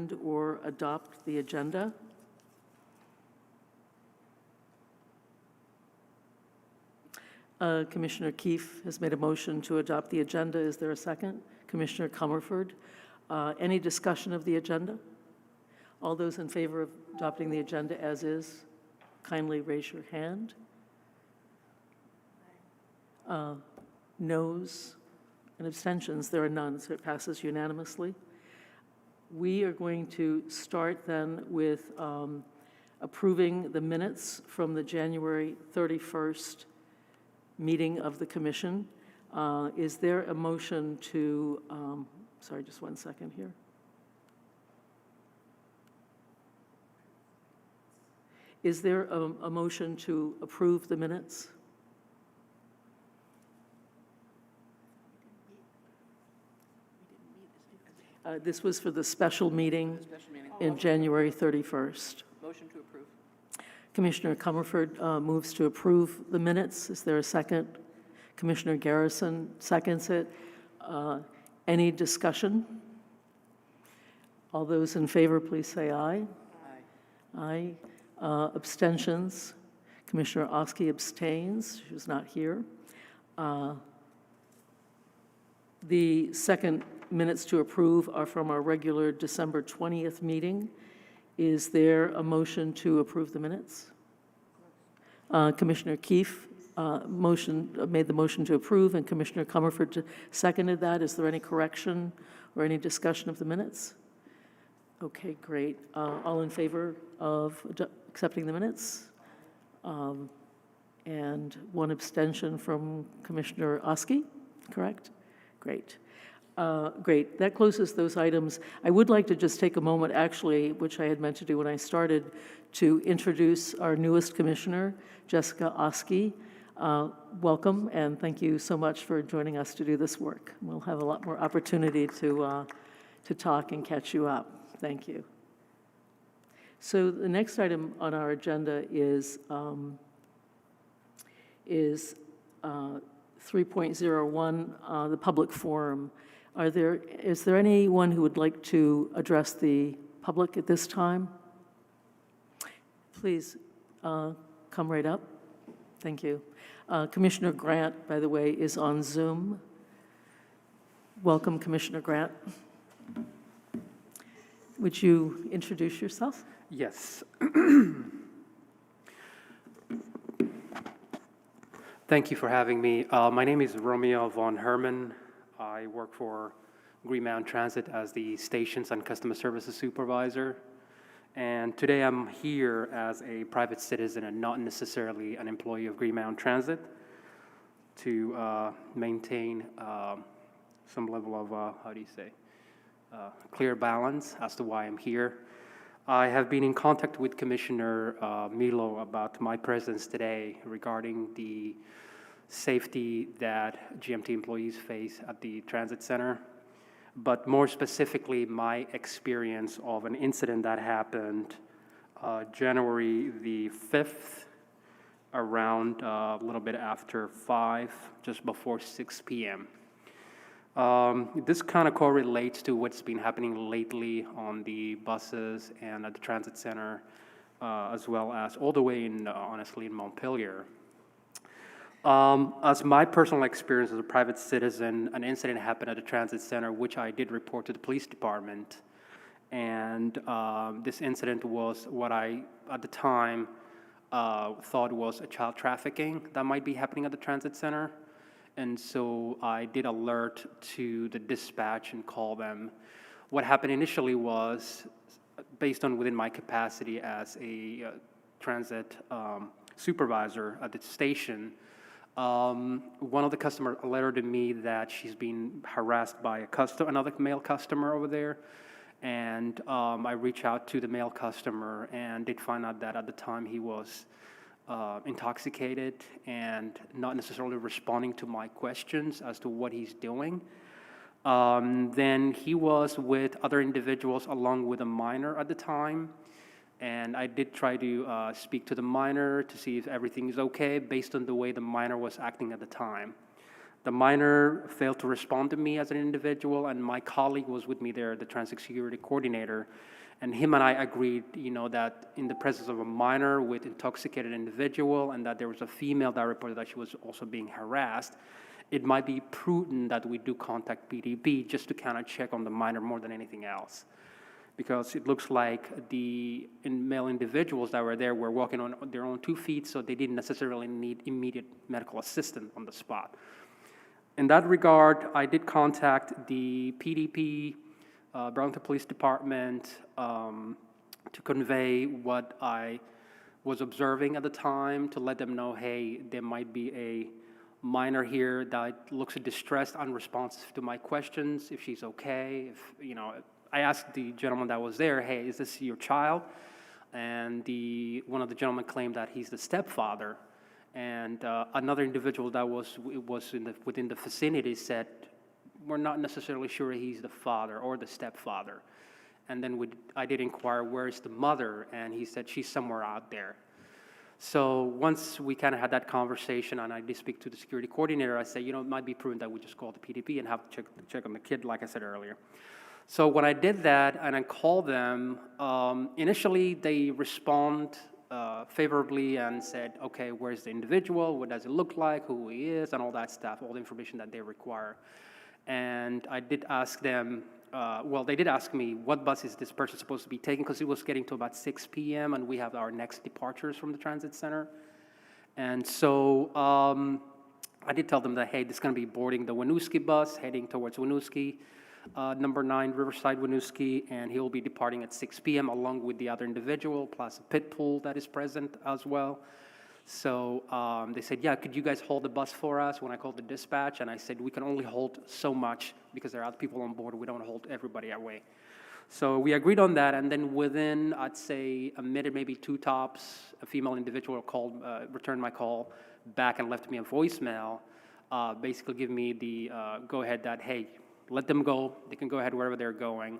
amend or adopt the agenda? Commissioner Keefe has made a motion to adopt the agenda. Is there a second? Commissioner Comerford. Any discussion of the agenda? All those in favor of adopting the agenda as is, kindly raise your hand. Noes and abstentions, there are none, so it passes unanimously. We are going to start then with approving the minutes from the January 31st meeting of the commission. Is there a motion to, sorry, just one second here. Is there a motion to approve the minutes? This was for the special meeting in January 31st. Motion to approve. Commissioner Comerford moves to approve the minutes. Is there a second? Commissioner Garrison seconds it. Any discussion? All those in favor, please say aye. Aye. Aye. Abstentions? Commissioner Oski abstains. She was not here. The second minutes to approve are from our regular December 20th meeting. Is there a motion to approve the minutes? Commissioner Keefe made the motion to approve, and Commissioner Comerford seconded that. Is there any correction or any discussion of the minutes? Okay, great. All in favor of accepting the minutes? And one abstention from Commissioner Oski, correct? Great. Great. That closes those items. I would like to just take a moment, actually, which I had meant to do when I started, to introduce our newest commissioner, Jessica Oski. Welcome, and thank you so much for joining us to do this work. We'll have a lot more opportunity to talk and catch you up. Thank you. So the next item on our agenda is 3.01, the public forum. Is there anyone who would like to address the public at this time? Please come right up. Thank you. Commissioner Grant, by the way, is on Zoom. Welcome, Commissioner Grant. Would you introduce yourself? Yes. Thank you for having me. My name is Romeo von Herman. I work for Green Mountain Transit as the Stations and Customer Services Supervisor. And today I'm here as a private citizen and not necessarily an employee of Green Mountain Transit to maintain some level of, clear balance as to why I'm here. I have been in contact with Commissioner Milo about my presence today regarding the safety that GMT employees face at the transit center, but more specifically, my experience of an incident that happened January the 5th, around a little bit after 5, just before 6 p.m. This kind of correlates to what's been happening lately on the buses and at the transit center, as well as all the way in, honestly, in Montpelier. As my personal experience as a private citizen, an incident happened at the transit center, which I did report to the police department. And this incident was what I, at the time, thought was a child trafficking that might be happening at the transit center. And so I did alert to the dispatch and call them. What happened initially was, based on within my capacity as a transit supervisor at the station, one of the customers alerted me that she's being harassed by another male customer over there. And I reached out to the male customer and did find out that at the time he was intoxicated and not necessarily responding to my questions as to what he's doing. Then he was with other individuals along with a minor at the time. And I did try to speak to the minor to see if everything is okay based on the way the minor was acting at the time. The minor failed to respond to me as an individual, and my colleague was with me there, the transit security coordinator, and him and I agreed, that in the presence of a minor with intoxicated individual and that there was a female that reported that she was also being harassed, it might be prudent that we do contact PDP just to kind of check on the minor more than anything else. Because it looks like the male individuals that were there were walking on their own 2 feet, so they didn't necessarily need immediate medical assistance on the spot. In that regard, I did contact the PDP, Burlington Police Department, to convey what I was observing at the time, to let them know, hey, there might be a minor here that looks distressed, unresponsive to my questions, if she's okay. I asked the gentleman that was there, hey, is this your child? And one of the gentlemen claimed that he's the stepfather. And another individual that was within the vicinity said, we're not necessarily sure he's the father or the stepfather. And then I did inquire, where's the mother? And he said, she's somewhere out there. So once we kind of had that conversation and I did speak to the security coordinator, I said, it might be prudent that we just call the PDP and have to check on the kid, like I said earlier. So when I did that and I called them, initially they respond favorably and said, okay, where's the individual? What does it look like? Who he is? And all that stuff, all the information that they require. And I did ask them, they did ask me, what bus is this person supposed to be taking? Because it was getting to about 6 p.m. and we have our next departures from the transit center. And so I did tell them that, hey, this is going to be boarding the Winooski bus, heading towards Winooski, number 9, Riverside Winooski, and he will be departing at 6 p.m. along with the other individual, plus a pit bull that is present as well. So they said, yeah, could you guys hold the bus for us? When I called the dispatch, and I said, we can only hold so much because there are other people on board. We don't hold everybody away. So we agreed on that, and then within, I'd say, a minute, maybe 2 tops, a female individual returned my call back and left me a voicemail, basically giving me the go-ahead that, hey, let them go. They can go ahead wherever they're going.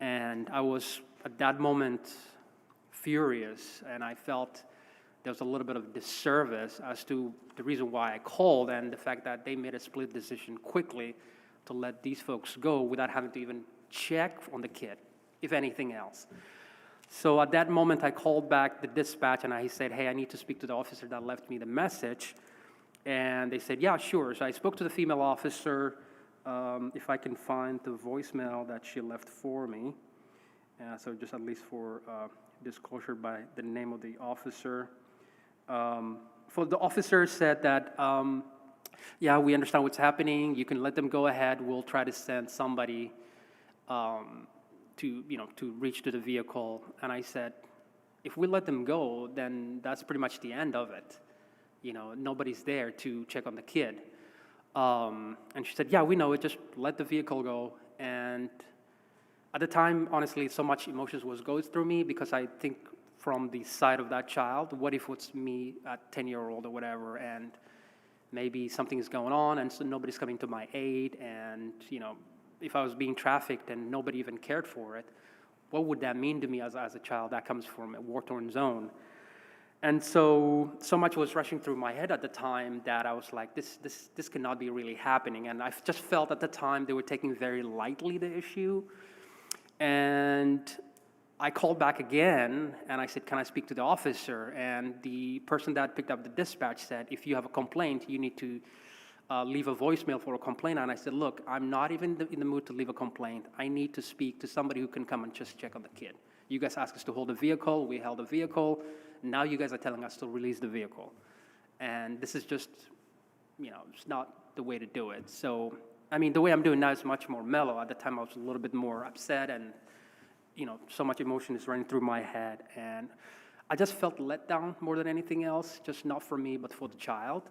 And I was, at that moment, furious, and I felt there was a little bit of disservice as to the reason why I called and the fact that they made a split decision quickly to let these folks go without having to even check on the kid, if anything else. So at that moment, I called back the dispatch and I said, hey, I need to speak to the officer that left me the message. And they said, yeah, sure. So I spoke to the female officer, if I can find the voicemail that she left for me. So just at least for disclosure by the name of the officer. For the officer said that, yeah, we understand what's happening. You can let them go ahead. We'll try to send somebody to reach to the vehicle. And I said, if we let them go, then that's pretty much the end of it. Nobody's there to check on the kid. And she said, yeah, we know it. Just let the vehicle go. And at the time, honestly, so much emotions was going through me because I think from the side of that child, what if it's me at 10-year-old or whatever, and maybe something is going on and so nobody's coming to my aid, and if I was being trafficked and nobody even cared for it, what would that mean to me as a child that comes from a war-torn zone? And so much was rushing through my head at the time that I was like, this cannot be really happening. And I just felt at the time they were taking very lightly the issue. And I called back again, and I said, can I speak to the officer? And the person that picked up the dispatch said, if you have a complaint, you need to leave a voicemail for a complaint. And I said, look, I'm not even in the mood to leave a complaint. I need to speak to somebody who can come and just check on the kid. You guys asked us to hold the vehicle. We held the vehicle. Now you guys are telling us to release the vehicle. And this is just, it's not the way to do it. So, the way I'm doing now is much more mellow. At the time, I was a little bit more upset, and so much emotion is running through my head, and I just felt let down more than anything else, just not for me, but for the child.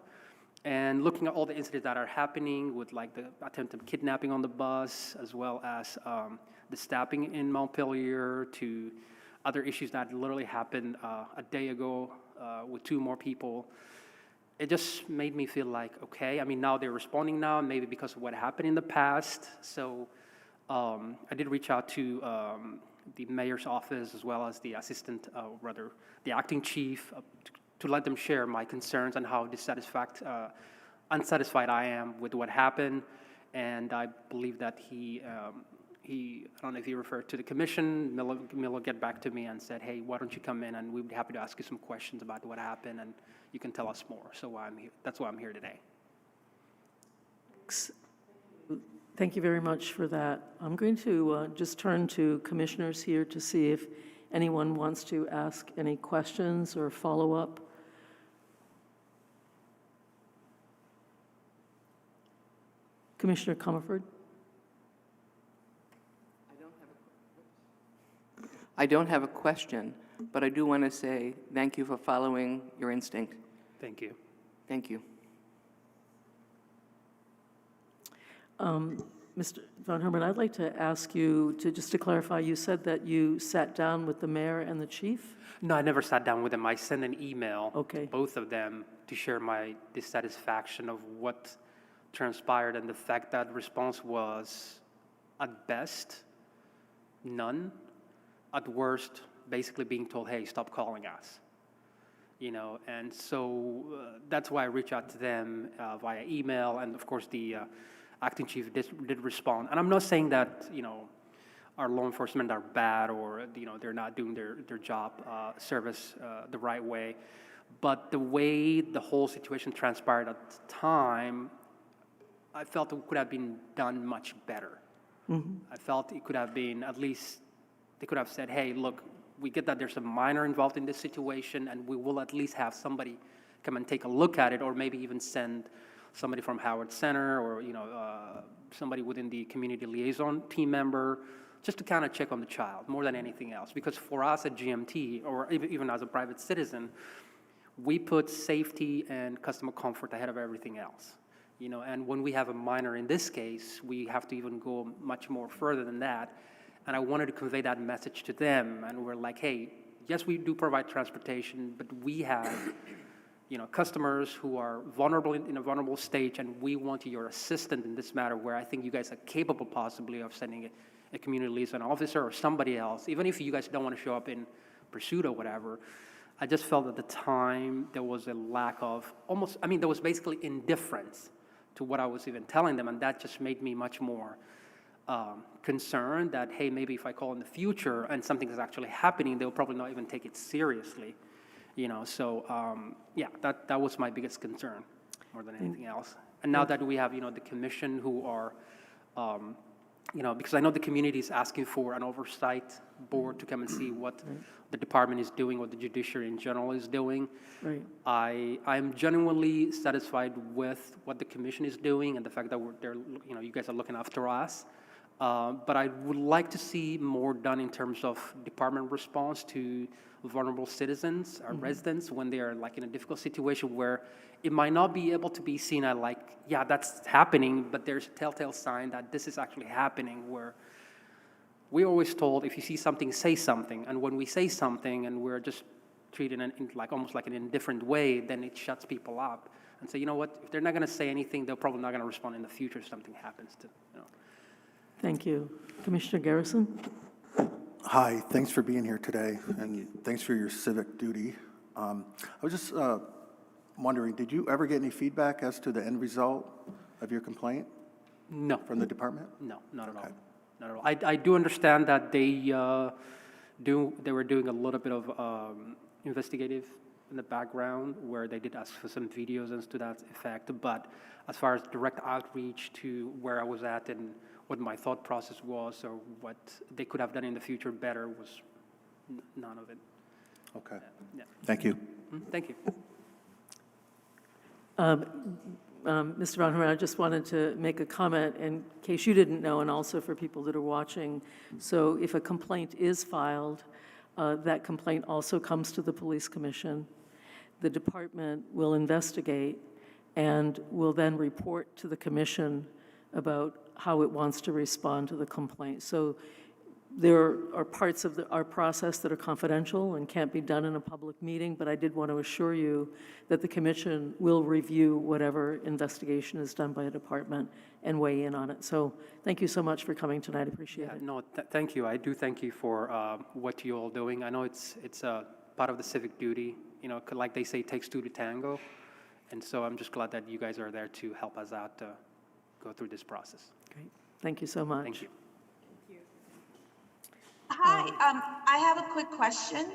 And looking at all the incidents that are happening with like the attempted kidnapping on the bus, as well as the stabbing in Montpelier, to other issues that literally happened a day ago with 2 more people, it just made me feel like, okay, now they're responding now, maybe because of what happened in the past. So I did reach out to the mayor's office, as well as the the acting chief, to let them share my concerns and how unsatisfied I am with what happened, and I believe that I don't know if he referred to the commission, Miller will get back to me and said, hey, why don't you come in and we'd be happy to ask you some questions about what happened and you can tell us more. So I'm here. That's why I'm here today. Thank you very much for that. I'm going to just turn to commissioners here to see if anyone wants to ask any questions or follow up. Commissioner Comerford? I don't have a question, but I do want to say thank you for following your instinct. Thank you. Thank you. Mr. Von Herman, I'd like to ask you just to clarify, you said that you sat down with the mayor and the chief? No, I never sat down with them. I sent an email Okay. to both of them to share my dissatisfaction of what transpired and the fact that response was, at best, none. At worst, basically being told, hey, stop calling us. And so that's why I reached out to them via email, and of course the acting chief did respond. And I'm not saying that, our law enforcement are bad or, they're not doing their job service the right way, but the way the whole situation transpired at the time, I felt it could have been done much better. Mm-hmm. I felt it could have been at least, they could have said, hey, look, we get that there's a minor involved in this situation, and we will at least have somebody come and take a look at it, or maybe even send somebody from Howard Center or, somebody within the community liaison team member, just to kind of check on the child more than anything else. Because for us at GMT, or even as a private citizen, we put safety and customer comfort ahead of everything else. And when we have a minor in this case, we have to even go much more further than that. And I wanted to convey that message to them. And we're like, hey, yes, we do provide transportation, but we have, customers who are vulnerable in a vulnerable stage, and we want your assistance in this matter, where I think you guys are capable possibly of sending a community liaison officer or somebody else, even if you guys don't want to show up in pursuit or whatever. I just felt at the time there was a lack of there was basically indifference to what I was even telling them, and that just made me much more concerned that, hey, maybe if I call in the future and something is actually happening, they'll probably not even take it seriously, So, that was my biggest concern more than anything else. And now that we have, the commission who are, because I know the community is asking for an oversight board to come and see what the department is doing, what the judiciary in general is doing. Right. I'm genuinely satisfied with what the commission is doing and the fact that you guys are looking after us. But I would like to see more done in terms of department response to vulnerable citizens or residents when they are in a difficult situation where it might not be able to be seen as that's happening, but there's a telltale sign that this is actually happening, where we're always told if you see something, say something. And when we say something and we're just treated in almost like an indifferent way, then it shuts people up and say, you know what, if they're not going to say anything, they're probably not going to respond in the future if something happens to. Thank you. Commissioner Garrison? Hi, thanks for being here today, and thanks for your civic duty. I was just wondering, did you ever get any feedback as to the end result of your complaint No. from the department? No, not at all. Okay. Not at all. I do understand that they were doing a little bit of investigative in the background, where they did ask for some videos and to that effect. But as far as direct outreach to where I was at and what my thought process was or what they could have done in the future better was none of it. Okay. Yeah. Thank you. Thank you. Mr. Von Herman, I just wanted to make a comment in case you didn't know, and also for people that are watching. So if a complaint is filed, that complaint also comes to the police commission. The department will investigate and will then report to the commission about how it wants to respond to the complaint. So there are parts of our process that are confidential and can't be done in a public meeting, but I did want to assure you that the commission will review whatever investigation is done by a department and weigh in on it. So thank you so much for coming tonight. I appreciate it. No, thank you. I do thank you for what you're all doing. I know it's part of the civic duty. Like they say, it takes two to tango. And so I'm just glad that you guys are there to help us out to go through this process. Great. Thank you so much. Thank you. Hi, I have a quick question.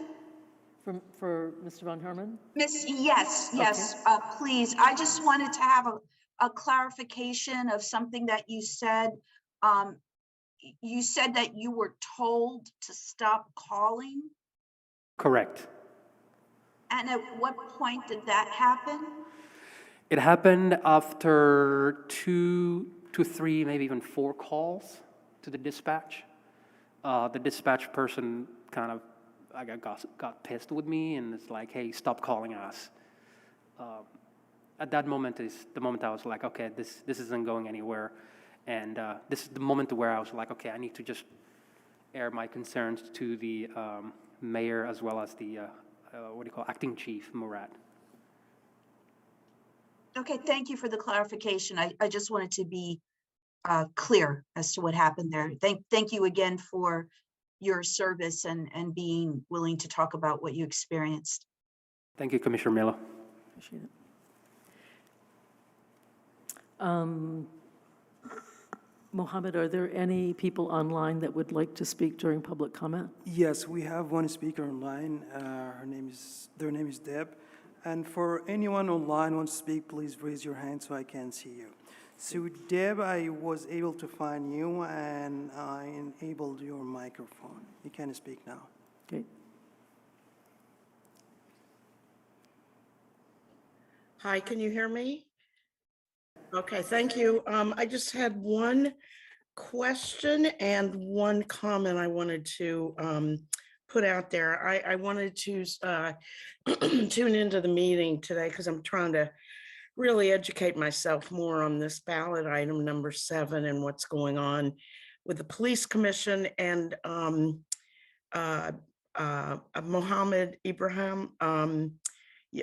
For Mr. Von Herman? Yes, please. I just wanted to have a clarification of something that you said. You said that you were told to stop calling, Correct. and at what point did that happen? It happened after 2 to 3, maybe even 4 calls to the dispatch. The dispatch person kind of got pissed with me, and it's like, hey, stop calling us. At that moment is the moment I was like, okay, this isn't going anywhere. And this is the moment where I was like, okay, I need to just air my concerns to the mayor as well as the, acting chief, Murad. Okay, thank you for the clarification. I just wanted to be clear as to what happened there. Thank you again for your service and being willing to talk about what you experienced. Thank you, Commissioner Miller. Appreciate it. Mohammed, are there any people online that would like to speak during public comment? Yes, we have one speaker online. Their name is Deb. And for anyone online who wants to speak, please raise your hand so I can see you. So Deb, I was able to find you and I enabled your microphone. You can speak now. Okay. Hi, can you hear me? Okay, thank you. I just had one question and one comment I wanted to put out there. I wanted to tune into the meeting today because I'm trying to really educate myself more on this ballot item number 7 and what's going on with the police commission and Mohammed Ibrahim.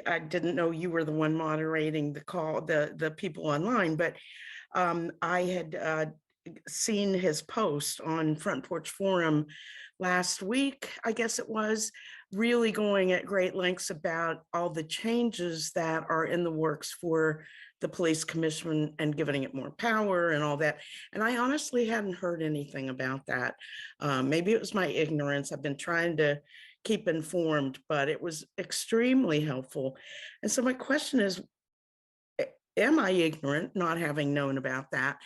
I didn't know you were the one moderating the call, the people online, but I had seen his post on Front Porch Forum last week, I guess it was, really going at great lengths about all the changes that are in the works for the police commission and giving it more power and all that. And I honestly hadn't heard anything about that. Maybe it was my ignorance. I've been trying to keep informed, but it was extremely helpful. And so my question is, am I ignorant, not having known about that?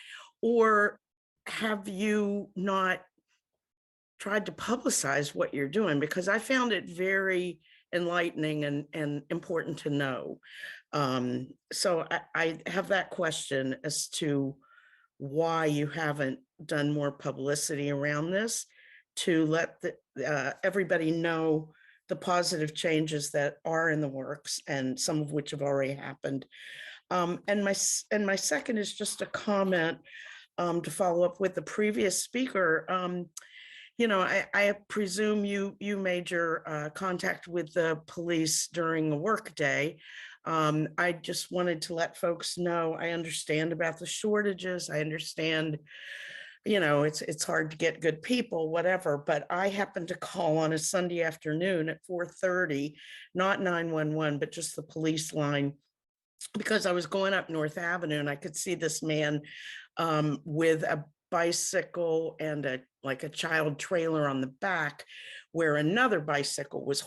Or have you not tried to publicize what you're doing? Because I found it very enlightening and important to know. So I have that question as to why you haven't done more publicity around this to let everybody know the positive changes that are in the works and some of which have already happened. And my second is just a comment to follow up with the previous speaker. I presume you made your contact with the police during a work day. I just wanted to let folks know I understand about the shortages. I understand, it's hard to get good people, whatever, but I happened to call on a Sunday afternoon at 4:30, not 911, but just the police line, because I was going up North Avenue and I could see this man with a bicycle and a child trailer on the back, where another bicycle was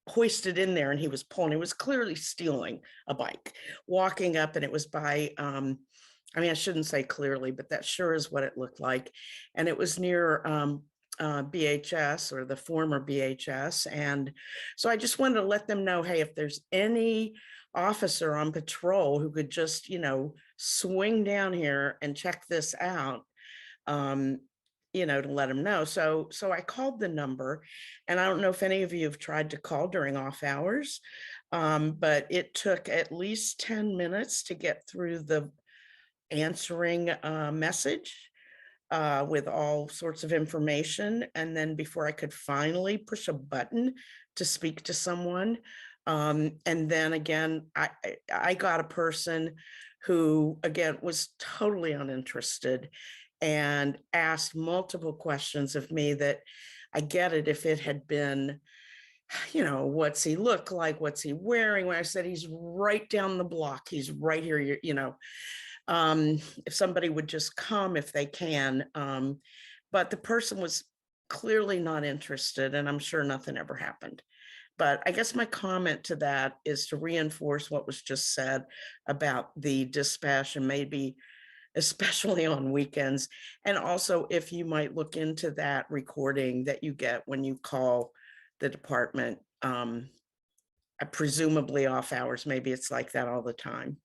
hoisted in there, and he was pulling. He was clearly stealing a bike, walking up, and it was by I shouldn't say clearly, but that sure is what it looked like. And it was near BHS, or the former BHS. And so I just wanted to let them know, hey, if there's any officer on patrol who could just, swing down here and check this out, to let them know. So I called the number, and I don't know if any of you have tried to call during off hours, but it took at least 10 minutes to get through the answering message with all sorts of information. And then before I could finally push a button to speak to someone. And then again, I got a person who, again, was totally uninterested and asked multiple questions of me that I get it if it had been, you know, what's he look like? What's he wearing? When I said he's right down the block, he's right here, you know. If somebody would just come if they can. But the person was clearly not interested, and I'm sure nothing ever happened. But I guess my comment to that is to reinforce what was just said about the dispatch, and maybe especially on weekends. And also if you might look into that recording that you get when you call the department, presumably off hours, maybe it's like that all the time.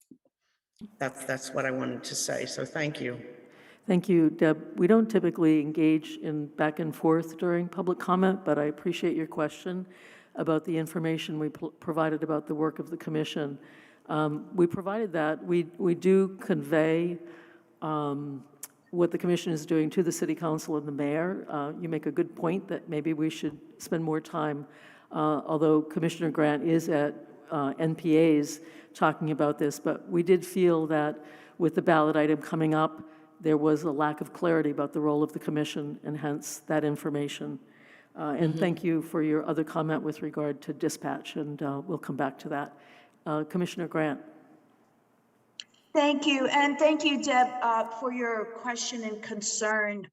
That's what I wanted to say. So thank you. Thank you, Deb. We don't typically engage in back and forth during public comment, but I appreciate your question about the information we provided about the work of the commission. We provided that. We do convey what the commission is doing to the city council and the mayor. You make a good point that maybe we should spend more time, although Commissioner Grant is at NPAs talking about this, but we did feel that with the ballot item coming up, there was a lack of clarity about the role of the commission, and hence that information. And thank you for your other comment with regard to dispatch, and we'll come back to that. Commissioner Grant. Thank you, and thank you, Deb, for your question and concern.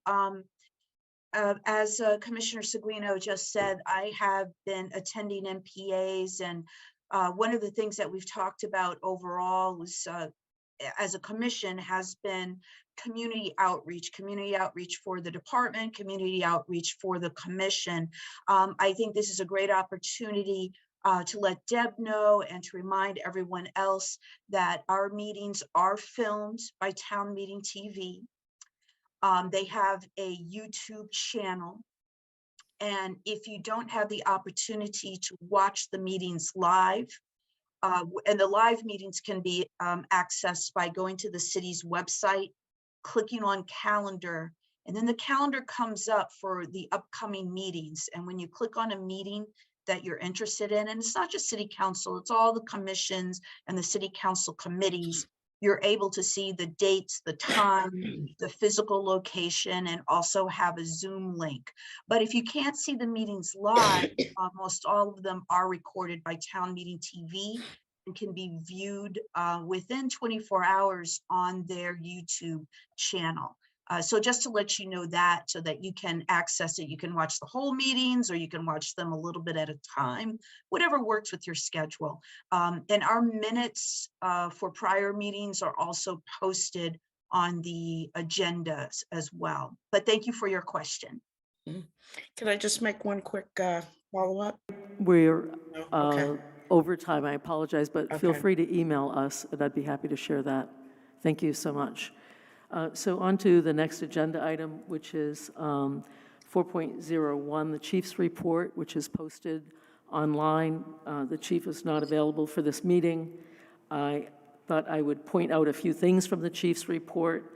As Commissioner Seguino just said, I have been attending MPAs, and one of the things that we've talked about overall was, as a commission, has been community outreach for the department, community outreach for the commission. I think this is a great opportunity to let Deb know and to remind everyone else that our meetings are filmed by Town Meeting TV. They have a YouTube channel. And if you don't have the opportunity to watch the meetings live, and the live meetings can be accessed by going to the city's website, clicking on calendar, and then the calendar comes up for the upcoming meetings. And when you click on a meeting that you're interested in, and it's not just city council, it's all the commissions and the city council committees, you're able to see the dates, the time, the physical location, and also have a Zoom link. But if you can't see the meetings live, almost all of them are recorded by Town Meeting TV and can be viewed within 24 hours on their YouTube channel. So just to let you know that, so that you can access it, you can watch the whole meetings or you can watch them a little bit at a time, whatever works with your schedule. And our minutes for prior meetings are also posted on the agendas as well. But thank you for your question. Can I just make one quick follow-up? We're Okay. over time, I apologize, but feel Okay. free to email us, and I'd be happy to share that. Thank you so much. So on to the next agenda item, which is 4.01, the chief's report, which is posted online. The chief is not available for this meeting. I thought I would point out a few things from the chief's report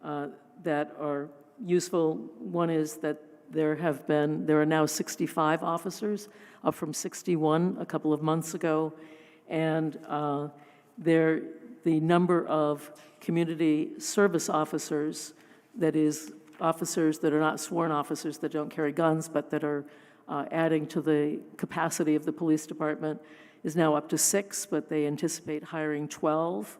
that are useful. One is that there are now 65 officers, up from 61 a couple of months ago, and the number of community service officers, that is, officers that are not sworn officers that don't carry guns, but that are adding to the capacity of the police department, is now up to 6, but they anticipate hiring 12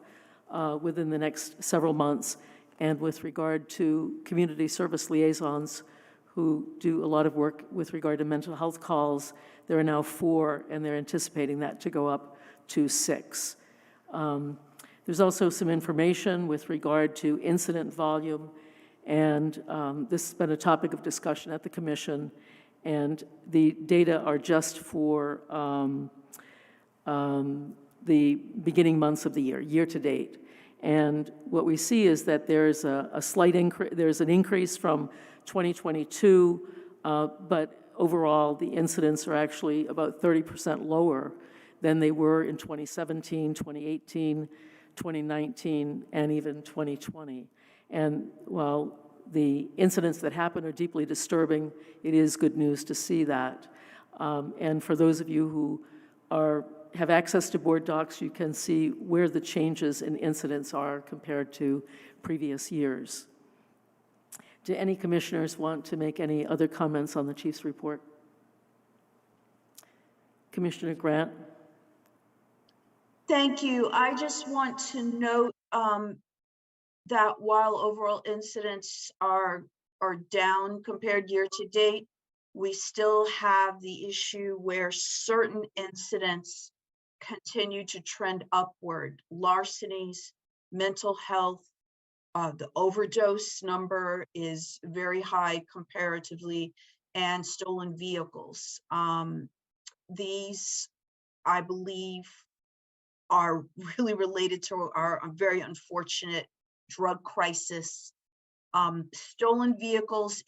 within the next several months. And with regard to community service liaisons who do a lot of work with regard to mental health calls, there are now 4, and they're anticipating that to go up to 6. There's also some information with regard to incident volume, and this has been a topic of discussion at the commission, and the data are just for the beginning months of the year to date. And what we see is that there's a slight increase, there's an increase from 2022, but overall the incidents are actually about 30% lower than they were in 2017, 2018, 2019, and even 2020. And while the incidents that happen are deeply disturbing, it is good news to see that. And for those of you who have access to board docs, you can see where the changes in incidents are compared to previous years. Do any commissioners want to make any other comments on the chief's report? Commissioner Grant? Thank you. I just want to note that while overall incidents are down compared year to date, we still have the issue where certain incidents continue to trend upward. Larcenies, mental health, the overdose number is very high comparatively, and stolen vehicles. These, I believe, are really related to our very unfortunate drug crisis. Stolen vehicles,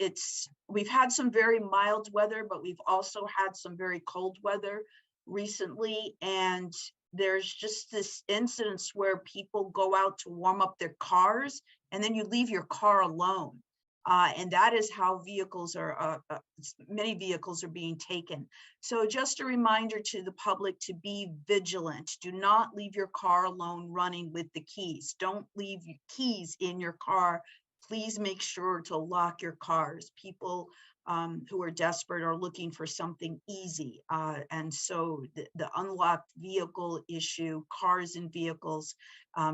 we've had some very mild weather, but we've also had some very cold weather recently. And there's just this incidence where people go out to warm up their cars and then you leave your car alone. And that is how vehicles are, many vehicles are being taken. So just a reminder to the public to be vigilant. Do not leave your car alone running with the keys. Don't leave your keys in your car. Please make sure to lock your cars. People who are desperate are looking for something easy. And so the unlocked vehicle issue, cars and vehicles,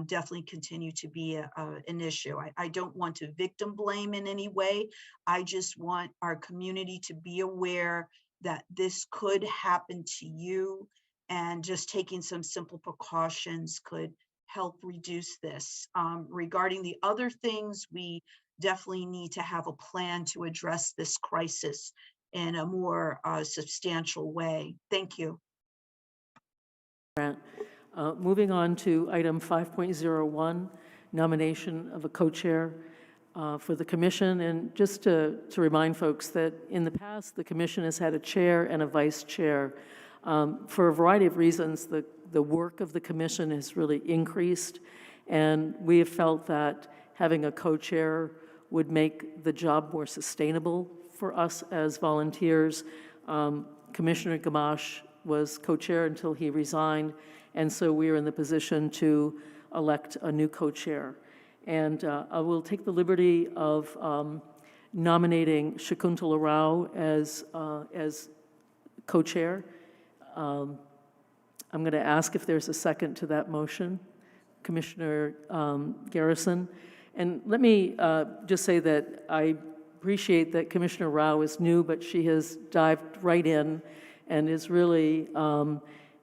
definitely continue to be an issue. I don't want to victim blame in any way. I just want our community to be aware that this could happen to you, and just taking some simple precautions could help reduce this. Regarding the other things, we definitely need to have a plan to address this crisis in a more substantial way. Thank you. Grant. Moving on to item 5.01, nomination of a co-chair for the commission. And just to remind folks that in the past, the commission has had a chair and a vice chair. For a variety of reasons, the work of the commission has really increased, and we have felt that having a co-chair would make the job more sustainable for us as volunteers. Commissioner Gamache was co-chair until he resigned, and so we are in the position to elect a new co-chair. And I will take the liberty of nominating Shakuntala Rao as co-chair. I'm going to ask if there's a second to that motion. Commissioner Garrison. And let me just say that I appreciate that Commissioner Rao is new, but she has dived right in and is really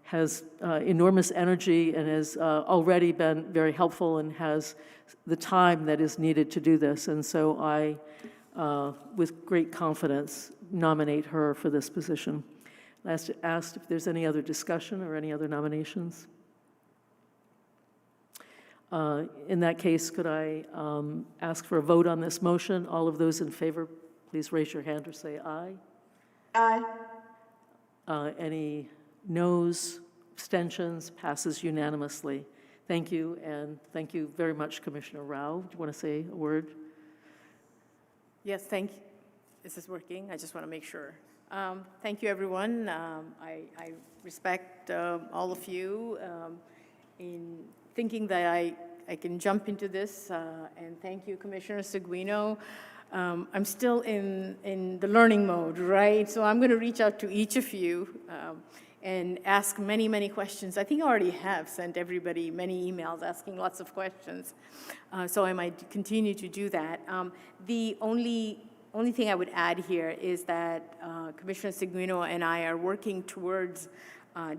has enormous energy and has already been very helpful and has the time that is needed to do this. And so I, with great confidence, nominate her for this position. Last asked if there's any other discussion or any other nominations. In that case, could I ask for a vote on this motion? All of those in favor, please raise your hand or say aye. Aye. Any noes, abstentions? Passes unanimously. Thank you, and thank you very much, Commissioner Rao. Do you want to say a word? Yes, thank you. Is this working? I just want to make sure. Thank you, everyone. I respect all of you in thinking that I can jump into this, and thank you, Commissioner Seguino. I'm still in the learning mode, right? So I'm going to reach out to each of you and ask many, many questions. I think I already have sent everybody many emails asking lots of questions, so I might continue to do that. The only thing I would add here is that Commissioner Seguino and I are working towards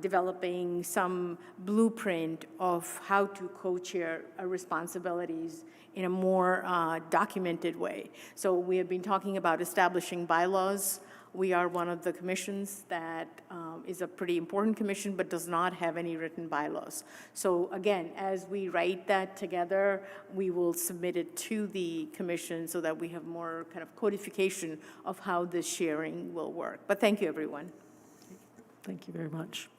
developing some blueprint of how to co-chair responsibilities in a more documented way. So we have been talking about establishing bylaws. We are one of the commissions that is a pretty important commission but does not have any written bylaws. So again, as we write that together, we will submit it to the commission so that we have more kind of codification of how this sharing will work. But thank you, everyone. Thank you very much.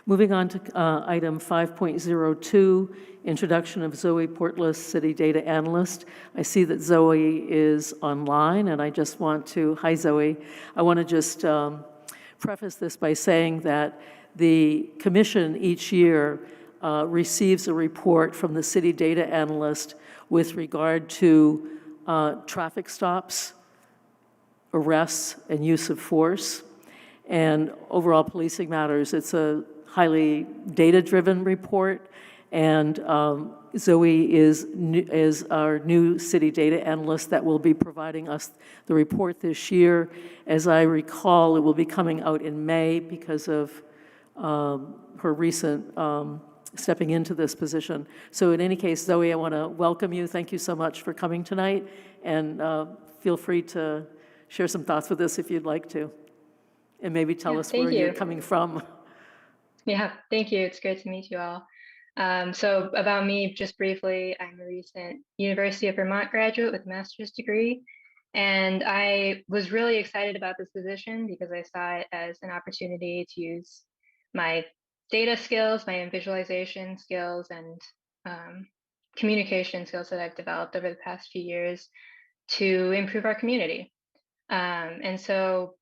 Moving on to item 5.02, introduction of Zoe Portlas, City Data Analyst. I see that Zoe is online, and I just want to, hi Zoe, I want to just preface this by saying that the commission each year receives a report from the City Data Analyst with regard to traffic stops, arrests, and use of force. and overall policing matters. It's a highly data-driven report, and Zoe is our new city data analyst that will be providing us the report this year. As I recall, it will be coming out in May because of her recent stepping into this position. So in any case, Zoe, I want to welcome you. Thank you so much for coming tonight, and feel free to share some thoughts with us if you'd like to, and maybe tell us where you're coming from. Yeah, thank you. It's great to meet you all. So about me, just briefly, I'm a recent University of Vermont graduate with a master's degree, and I was really excited about this position because I saw it as an opportunity to use my data skills, my visualization skills, and communication skills that I've developed over the past few years to improve our community. And so,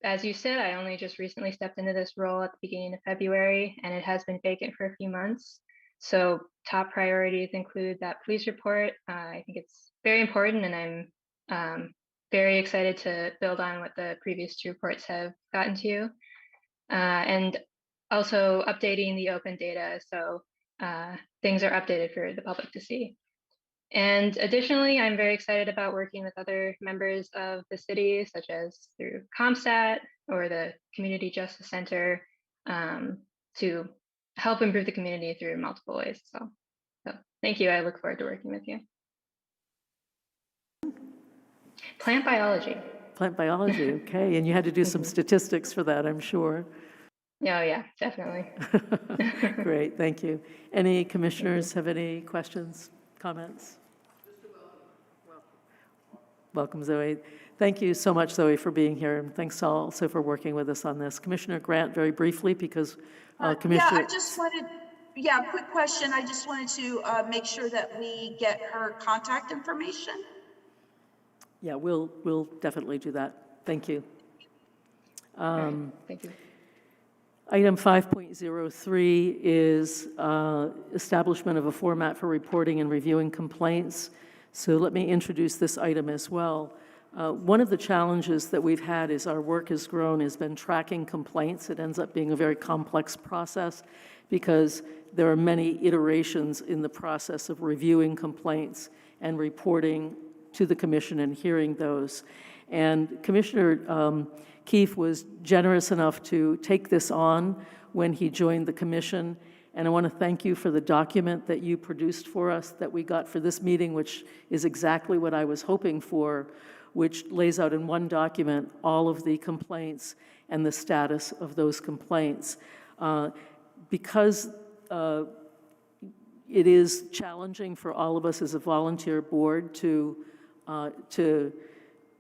as you said, I only just recently stepped into this role at the beginning of February, and it has been vacant for a few months. So top priorities include that police report. I think it's very important, and I'm very excited to build on what the previous two reports have gotten to. And also updating the open data so things are updated for the public to see. And additionally, I'm very excited about working with other members of the city, such as through ComStat or the Community Justice Center, to help improve the community through multiple ways. So thank you. I look forward to working with you. Plant biology. Plant biology, okay. And you had to do some statistics for that, I'm sure. Oh, yeah, definitely. Great, thank you. Any commissioners have any questions, comments? Welcome, Zoe. Thank you so much, Zoe, for being here, and thanks also for working with us on this. Commissioner Grant, very briefly, because Commissioner... Yeah, I just wanted, quick question. I just wanted to make sure that we get her contact information. Yeah, we'll definitely do that. Thank you. Thank you. Item 5.03 is establishment of a format for reporting and reviewing complaints. So let me introduce this item as well. One of the challenges that we've had as our work has grown has been tracking complaints. It ends up being a very complex process because there are many iterations in the process of reviewing complaints and reporting to the commission and hearing those. And Commissioner Keefe was generous enough to take this on when he joined the commission. And I want to thank you for the document that you produced for us that we got for this meeting, which is exactly what I was hoping for, which lays out in one document all of the complaints and the status of those complaints. Because it is challenging for all of us as a volunteer board to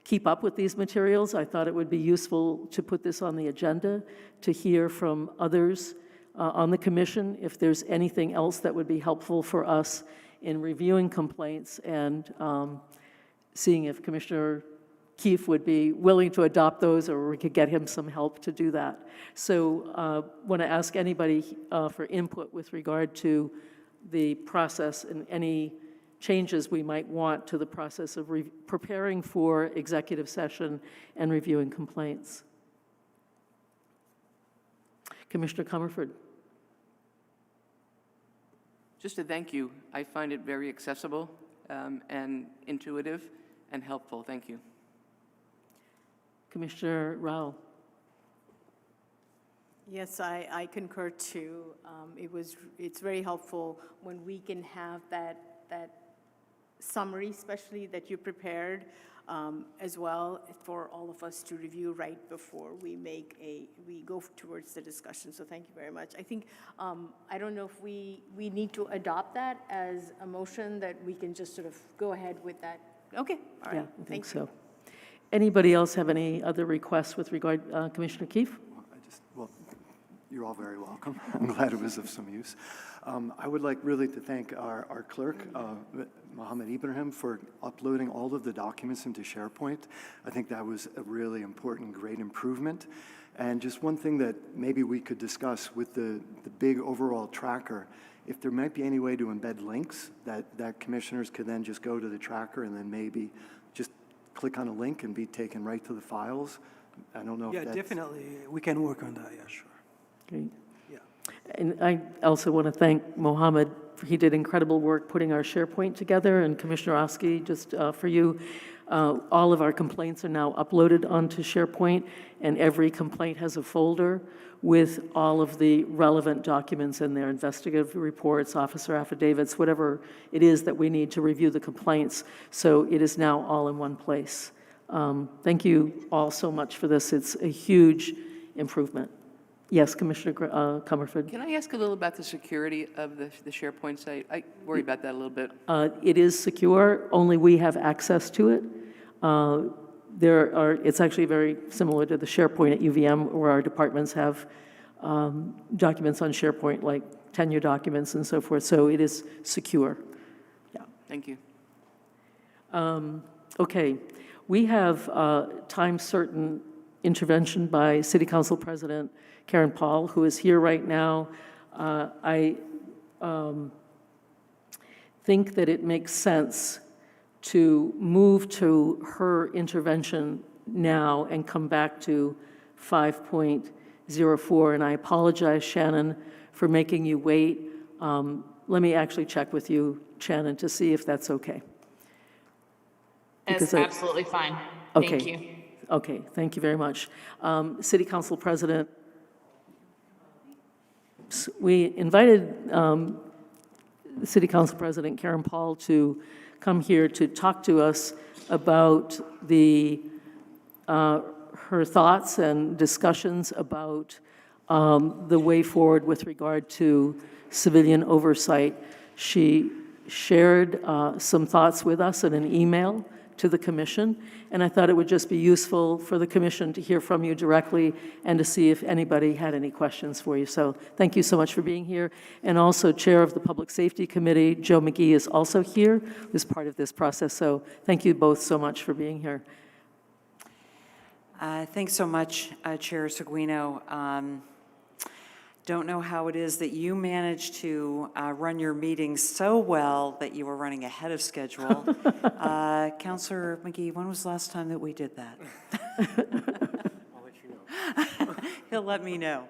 keep up with these materials, I thought it would be useful to put this on the agenda to hear from others on the commission if there's anything else that would be helpful for us in reviewing complaints and seeing if Commissioner Keefe would be willing to adopt those, or we could get him some help to do that. So want to ask anybody for input with regard to the process and any changes we might want to the process of preparing for executive session and reviewing complaints. Commissioner Comerford. Just to thank you. I find it very accessible and intuitive and helpful. Thank you. Commissioner Rao. Yes, I concur too. It's very helpful when we can have that summary, especially that you prepared, as well for all of us to review right before we go towards the discussion. So thank you very much. I think, I don't know if we need to adopt that as a motion, that we can just sort of go ahead with that. Okay, all right. Yeah, I think so. Anybody else have any other requests with regard, Commissioner Keefe? Well, you're all very welcome. I'm glad it was of some use. I would like really to thank our clerk, Mohammed Ibrahim, for uploading all of the documents into SharePoint. I think that was a really important, great improvement. And just one thing that maybe we could discuss with the big overall tracker, if there might be any way to embed links that commissioners could then just go to the tracker and then maybe just click on a link and be taken right to the files. I don't know if Yeah, that's... definitely, we can work on that, yeah, sure. Great. Yeah. And I also want to thank Mohammed. He did incredible work putting our SharePoint together, and Commissioner Oski, just for you, all of our complaints are now uploaded onto SharePoint, and every complaint has a folder with all of the relevant documents in there, investigative reports, officer affidavits, whatever it is that we need to review the complaints. So it is now all in one place. Thank you all so much for this. It's a huge improvement. Yes, Commissioner Comerford. Can I ask a little about the security of the SharePoint site? I worry about that a little bit. It is secure, only we have access to it. It's actually very similar to the SharePoint at UVM, where our departments have documents on SharePoint, like tenure documents and so forth, so it is secure. Yeah. Thank you. Okay, we have time-certain intervention by City Council President Karen Paul, who is here right now. I think that it makes sense to move to her intervention now and come back to 5.04. And I apologize, Shannon, for making you wait. Let me actually check with you, Shannon, to see if that's okay. That's absolutely fine. Thank you. Okay, thank you very much. City Council President, we invited City Council President Karen Paul to come here to talk to us about her thoughts and discussions about the way forward with regard to civilian oversight. She shared some thoughts with us in an email to the commission, and I thought it would just be useful for the commission to hear from you directly and to see if anybody had any questions for you. So thank you so much for being here. And also, Chair of the Public Safety Committee, Joe McGee, is also here, who's part of this process. So thank you both so much for being here. Thanks so much, Chair Seguino. Don't know how it is that you managed to run your meetings so well that you were running ahead of schedule. Councilor McGee, when was the last time that we did that? I'll let you know. He'll let me know.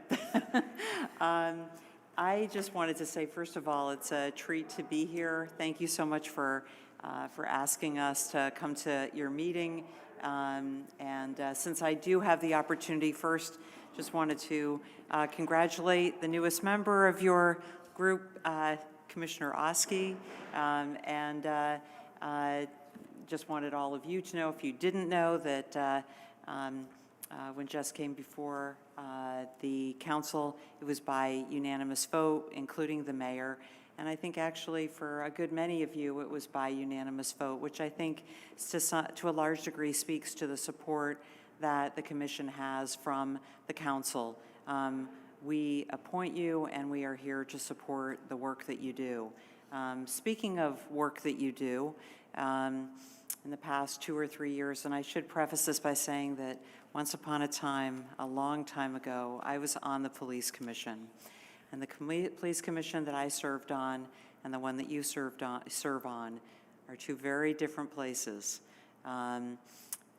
I just wanted to say, first of all, it's a treat to be here. Thank you so much for asking us to come to your meeting. Since I do have the opportunity, first, just wanted to congratulate the newest member of your group, Commissioner Oski, just wanted all of you to know, if you didn't know, that when Jess came before the council, it was by unanimous vote, including the mayor. And I think actually for a good many of you, it was by unanimous vote, which I think to a large degree speaks to the support that the commission has from the council. We appoint you, and we are here to support the work that you do. Speaking of work that you do, in the past 2 or 3 years, and I should preface this by saying that once upon a time, a long time ago, I was on the police commission. And the police commission that I served on and the one that you serve on are two very different places.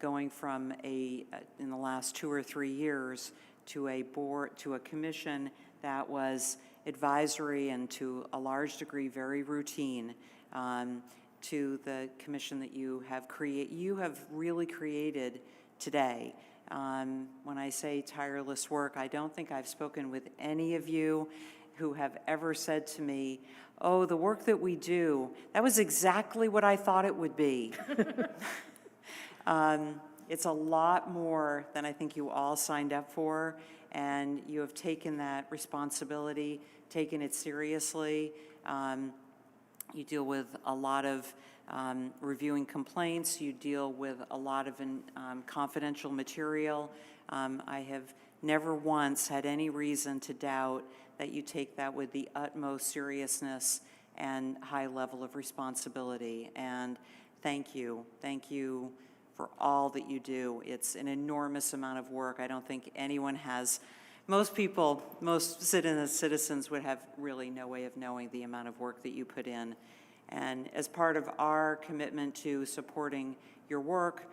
Going from in the last 2 or 3 years to a board, to a commission that was advisory and to a large degree very routine, to the commission that you have really created today. When I say tireless work, I don't think I've spoken with any of you who have ever said to me, oh, the work that we do, that was exactly what I thought it would be. It's a lot more than I think you all signed up for, and you have taken that responsibility, taken it seriously. You deal with a lot of reviewing complaints. You deal with a lot of confidential material. I have never once had any reason to doubt that you take that with the utmost seriousness and high level of responsibility. And thank you. Thank you for all that you do. It's an enormous amount of work. I don't think anyone has, most citizens would have really no way of knowing the amount of work that you put in. And as part of our commitment to supporting your work,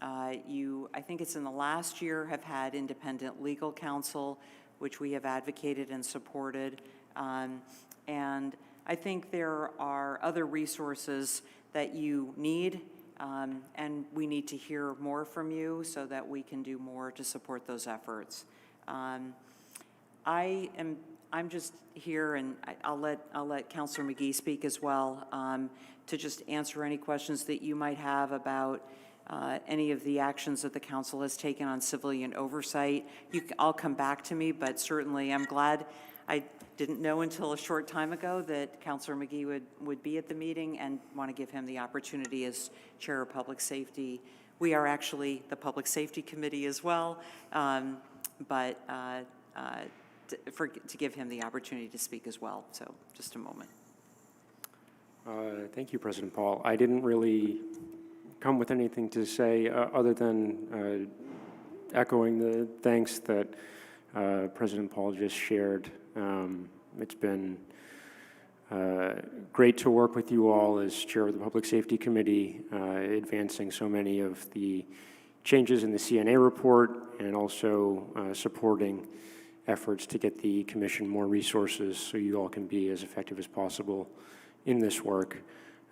I think it's in the last year, have had independent legal counsel, which we have advocated and supported. And I think there are other resources that you need, and we need to hear more from you so that we can do more to support those efforts. I'm just here, and I'll let Councilor McGee speak as well, to just answer any questions that you might have about any of the actions that the council has taken on civilian oversight. I'll come back to me, but certainly I'm glad. I didn't know until a short time ago that Councilor McGee would be at the meeting, and want to give him the opportunity as Chair of Public Safety. We are actually the Public Safety Committee as well, but to give him the opportunity to speak as well. So just a moment. Thank you, President Paul. I didn't really come with anything to say other than echoing the thanks that President Paul just shared. It's been great to work with you all as Chair of the Public Safety Committee, advancing so many of the changes in the CNA report, and also supporting efforts to get the Commission more resources so you all can be as effective as possible in this work.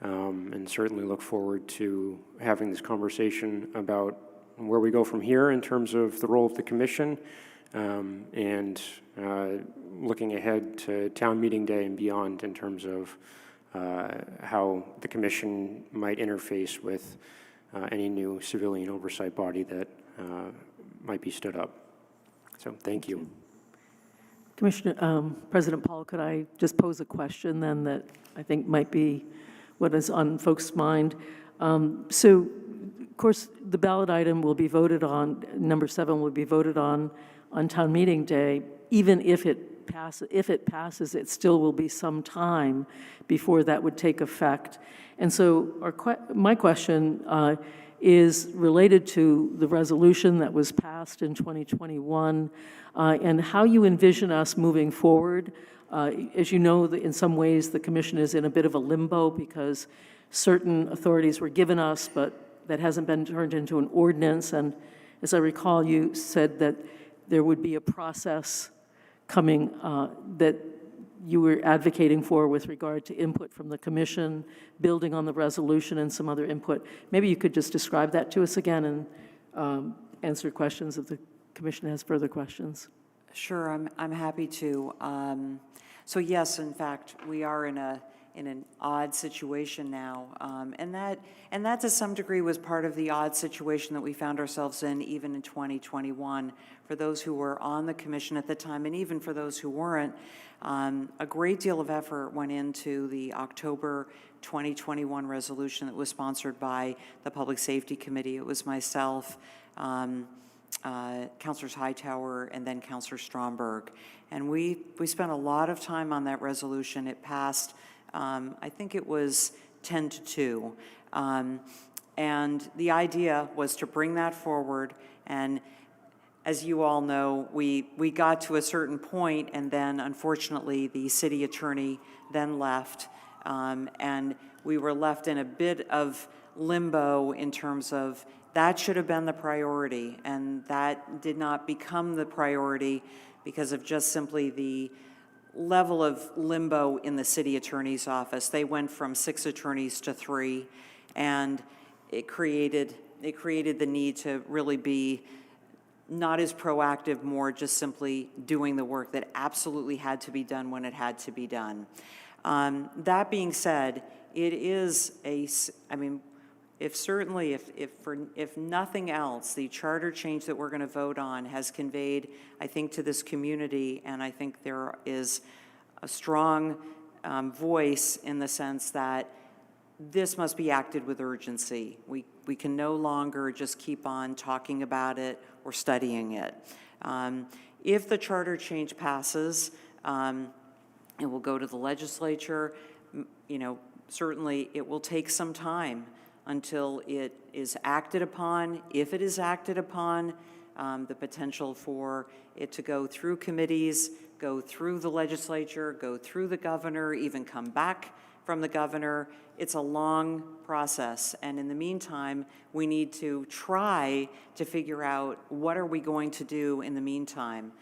And certainly look forward to having this conversation about where we go from here in terms of the role of the Commission, and looking ahead to town meeting day and beyond in terms of how the Commission might interface with any new civilian oversight body that might be stood up. So thank you. Commissioner, President Paul, could I just pose a question then that I think might be what is on folks' mind? So, of course, the ballot item will be voted on, number 7 will be voted on town meeting day. Even if it passes, it still will be some time before that would take effect. And so my question is related to the resolution that was passed in 2021 and how you envision us moving forward. As you know, in some ways, the Commission is in a bit of a limbo because certain authorities were given us, but that hasn't been turned into an ordinance. And as I recall, you said that there would be a process coming that you were advocating for with regard to input from the Commission, building on the resolution and some other input. Maybe you could just describe that to us again and answer questions if the Commission has further questions. Sure, I'm happy to. So yes, in fact, we are in an odd situation now, and that to some degree was part of the odd situation that we found ourselves in even in 2021. For those who were on the Commission at the time, and even for those who weren't, a great deal of effort went into the October 2021 resolution that was sponsored by the Public Safety Committee. It was myself, Councilors Hightower, and then Councilor Stromberg. And we spent a lot of time on that resolution. It passed, I think it was 10-2. And the idea was to bring that forward, and as you all know, we got to a certain point, and then unfortunately the city attorney then left, and we were left in a bit of limbo in terms of that should have been the priority, and that did not become the priority because of just simply the level of limbo in the city attorney's office. They went from 6 attorneys to 3, and it created the need to really be not as proactive, more just simply doing the work that absolutely had to be done when it had to be done. That being said, it is if nothing else, the charter change that we're going to vote on has conveyed, I think, to this community, and I think there is a strong voice in the sense that this must be acted with urgency. We can no longer just keep on talking about it or studying it. If the charter change passes, it will go to the legislature. Certainly it will take some time until it is acted upon. If it is acted upon, the potential for it to go through committees, go through the legislature, go through the governor, even come back from the governor. It's a long process, and in the meantime, we need to try to figure out what are we going to do in the meantime.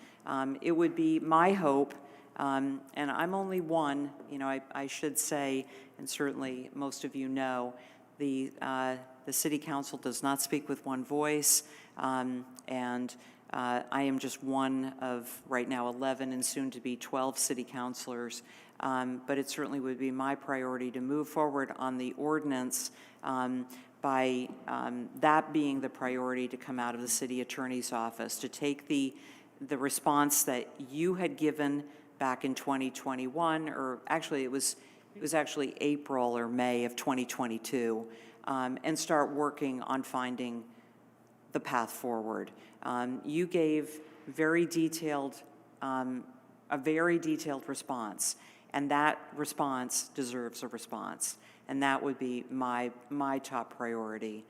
It would be my hope, and I'm only one, I should say, and certainly most of you know, the city council does not speak with one voice, and I am just one of, right now, 11 and soon to be 12 city councilors. But it certainly would be my priority to move forward on the ordinance by that being the priority to come out of the city attorney's office, to take the response that you had given back in 2021, or actually it was actually April or May of 2022, and start working on finding the path forward. You gave a very detailed response, and that response deserves a response, and that would be my top priority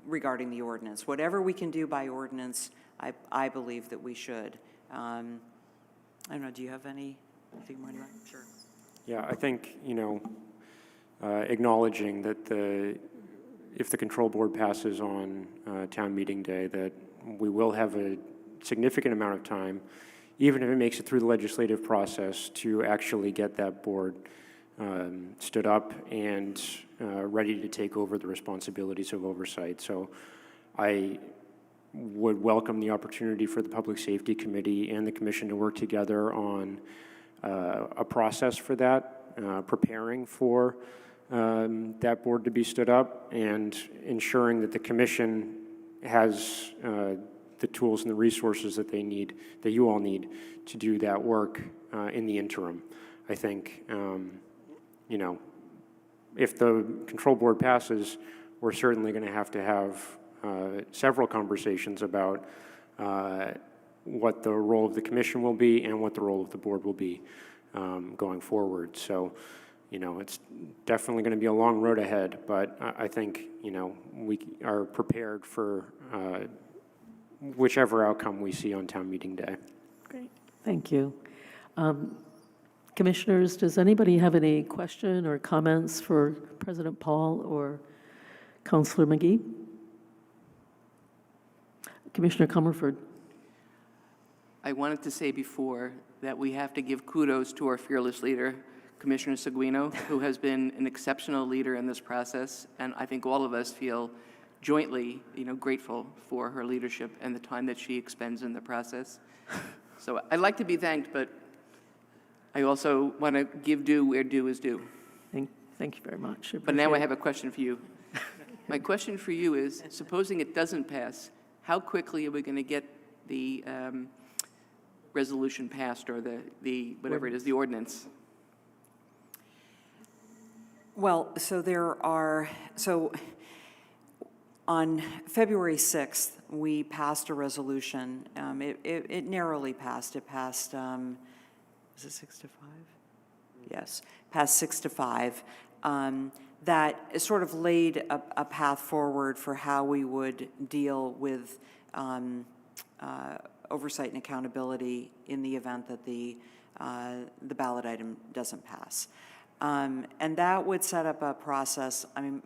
regarding the ordinance. Whatever we can do by ordinance, I believe that we should. I don't know. Do you have anything more? Sure. Yeah, I think acknowledging that if the control board passes on town meeting day, that we will have a significant amount of time, even if it makes it through the legislative process, to actually get that board stood up and ready to take over the responsibilities of oversight. So I would welcome the opportunity for the Public Safety Committee and the Commission to work together on a process for that, preparing for that board to be stood up, and ensuring that the Commission has the tools and the resources that they need, that you all need, to do that work in the interim. I think, if the control board passes, we're certainly going to have several conversations about what the role of the Commission will be and what the role of the board will be going forward. So, it's definitely going to be a long road ahead, but I think, we are prepared for whichever outcome we see on town meeting day. Great, thank you. Commissioners, does anybody have any question or comments for President Paul or Councillor McGee? Commissioner Comerford. I wanted to say before that we have to give kudos to our fearless leader, Commissioner Seguino, who has been an exceptional leader in this process, and I think all of us feel jointly, grateful for her leadership and the time that she expends in the process. So I'd like to be thanked, but I also want to give due where due is due. Thank you very much. But now I have a question for you. My question for you is, supposing it doesn't pass, how quickly are we going to get the resolution passed, or the whatever it is, the ordinance? Well, so on February 6th, we passed a resolution. It narrowly passed. It passed, is it 6 to 5? Yes, passed 6 to 5. That sort of laid a path forward for how we would deal with oversight and accountability in the event that the ballot item doesn't pass. And that would set up a process. I mean,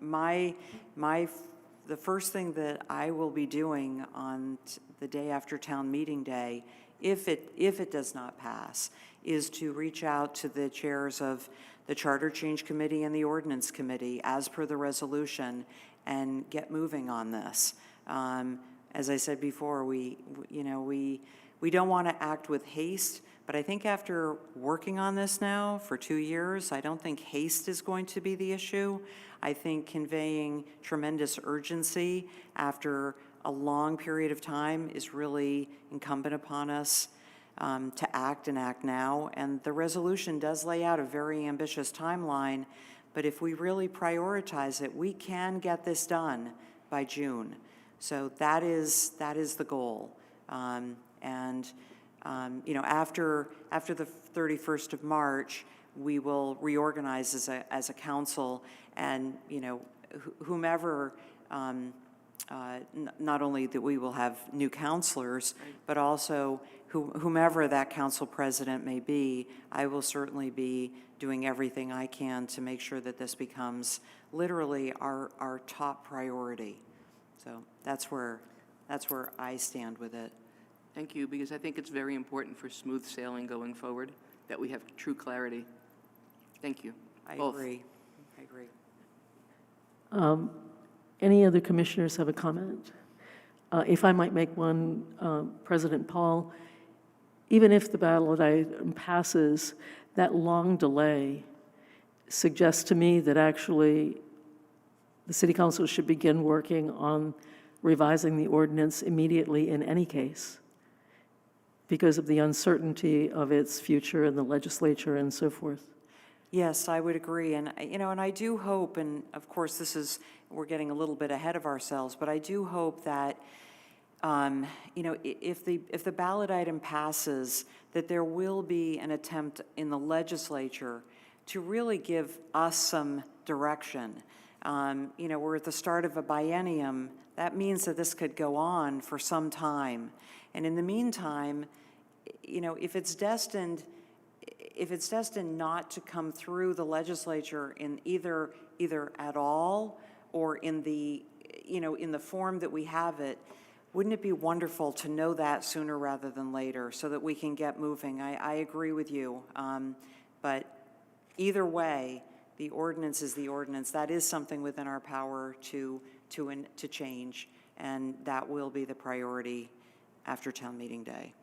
the first thing that I will be doing on the day after town meeting day, if it does not pass, is to reach out to the chairs of the Charter Change Committee and the Ordinance Committee, as per the resolution, and get moving on this. As I said before, we don't want to act with haste. But I think after working on this now for 2 years, I don't think haste is going to be the issue. I think conveying tremendous urgency after a long period of time is really incumbent upon us to act and act now. And the resolution does lay out a very ambitious timeline, but if we really prioritize it, we can get this done by June. So that is the goal. After the 31st of March, we will reorganize as a council, and whomever not only that we will have new counselors, but also whomever that council president may be, I will certainly be doing everything I can to make sure that this becomes literally our top priority. So that's where I stand with it. Thank you, because I think it's very important for smooth sailing going forward that we have true clarity. Thank you. I Both. agree. I agree. Any other commissioners have a comment? If I might make one, President Paul, even if the ballot item passes, that long delay suggests to me that actually the City Council should begin working on revising the ordinance immediately in any case because of the uncertainty of its future in the legislature and so forth. Yes, I would agree. And, and I do hope, and of course we're getting a little bit ahead of ourselves, but I do hope that, if the ballot item passes, that there will be an attempt in the legislature to really give us some direction. We're at the start of a biennium. That means that this could go on for some time. And in the meantime, if it's destined not to come through the legislature in either at all or in the form that we have it, wouldn't it be wonderful to know that sooner rather than later so that we can get moving? I agree with you. But either way, the ordinance is the ordinance. That is something within our power to change, and that will be the priority after town meeting day.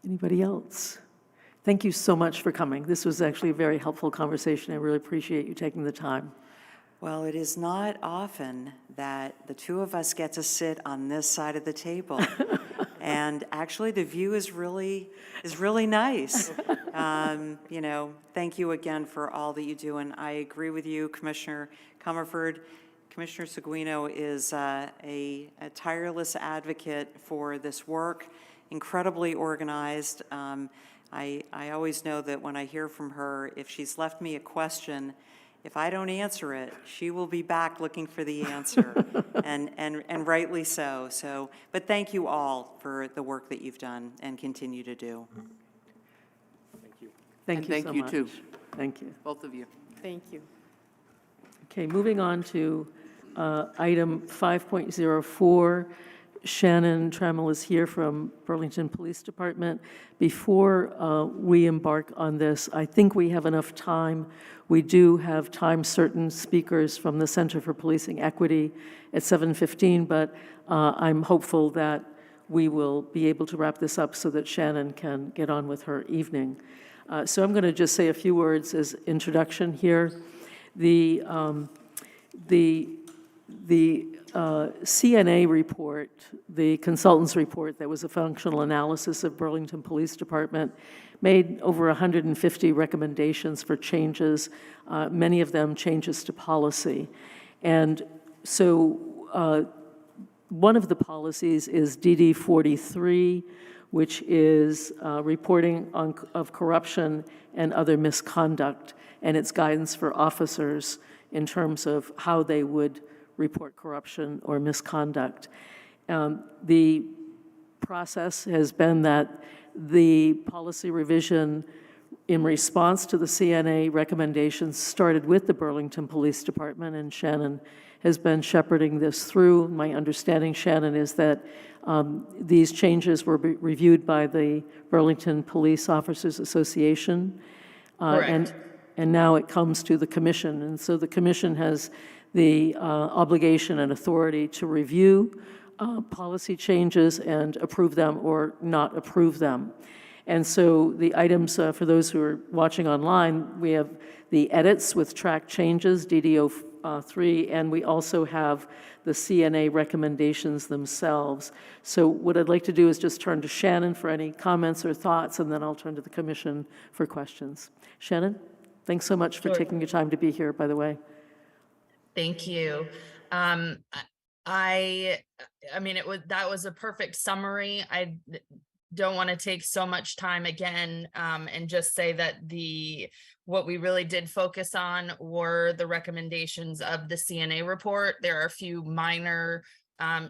Anybody else? Thank you so much for coming. This was actually a very helpful conversation. I really appreciate you taking the time. Well, it is not often that the two of us get to sit on this side of the table. And actually, the view is really nice. Thank you again for all that you do. And I agree with you, Commissioner Comerford. Commissioner Seguino is a tireless advocate for this work, incredibly organized. I always know that when I hear from her, if she's left me a question, if I don't answer it, she will be back looking for the answer, and rightly so. But thank you all for the work that you've done and continue to do. Thank you. Thank you so much. Thank you, too. Thank you. Both of you. Thank you. Okay, moving on to item 5.04. Shannon Trammell is here from Burlington Police Department. Before we embark on this, I think we have enough time. We do have time-certain speakers from the Center for Policing Equity at 7:15, but I'm hopeful that we will be able to wrap this up so that Shannon can get on with her evening. So I'm going to just say a few words as introduction here. The CNA report, the consultant's report that was a functional analysis of Burlington Police Department, made over 150 recommendations for changes, many of them changes to policy. And so one of the policies is DD 43, which is reporting of corruption and other misconduct, and its guidance for officers in terms of how they would report corruption or misconduct. The process has been that the policy revision in response to the CNA recommendations started with the Burlington Police Department, and Shannon has been shepherding this through. My understanding, Shannon, is that these changes were reviewed by the Burlington Police Officers Association. Correct. And now it comes to the commission. And so the commission has the obligation and authority to review policy changes and approve them or not approve them. And so the items, for those who are watching online, we have the edits with track changes, DD03, and we also have the CNA recommendations themselves. So what I'd like to do is just turn to Shannon for any comments or thoughts, and then I'll turn to the commission for questions. Shannon, thanks so much for taking your time to be here, by the way. Thank you. I mean, that was a perfect summary. don't want to take so much time again, and just say that what we really did focus on were the recommendations of the CNA report. There are a few minor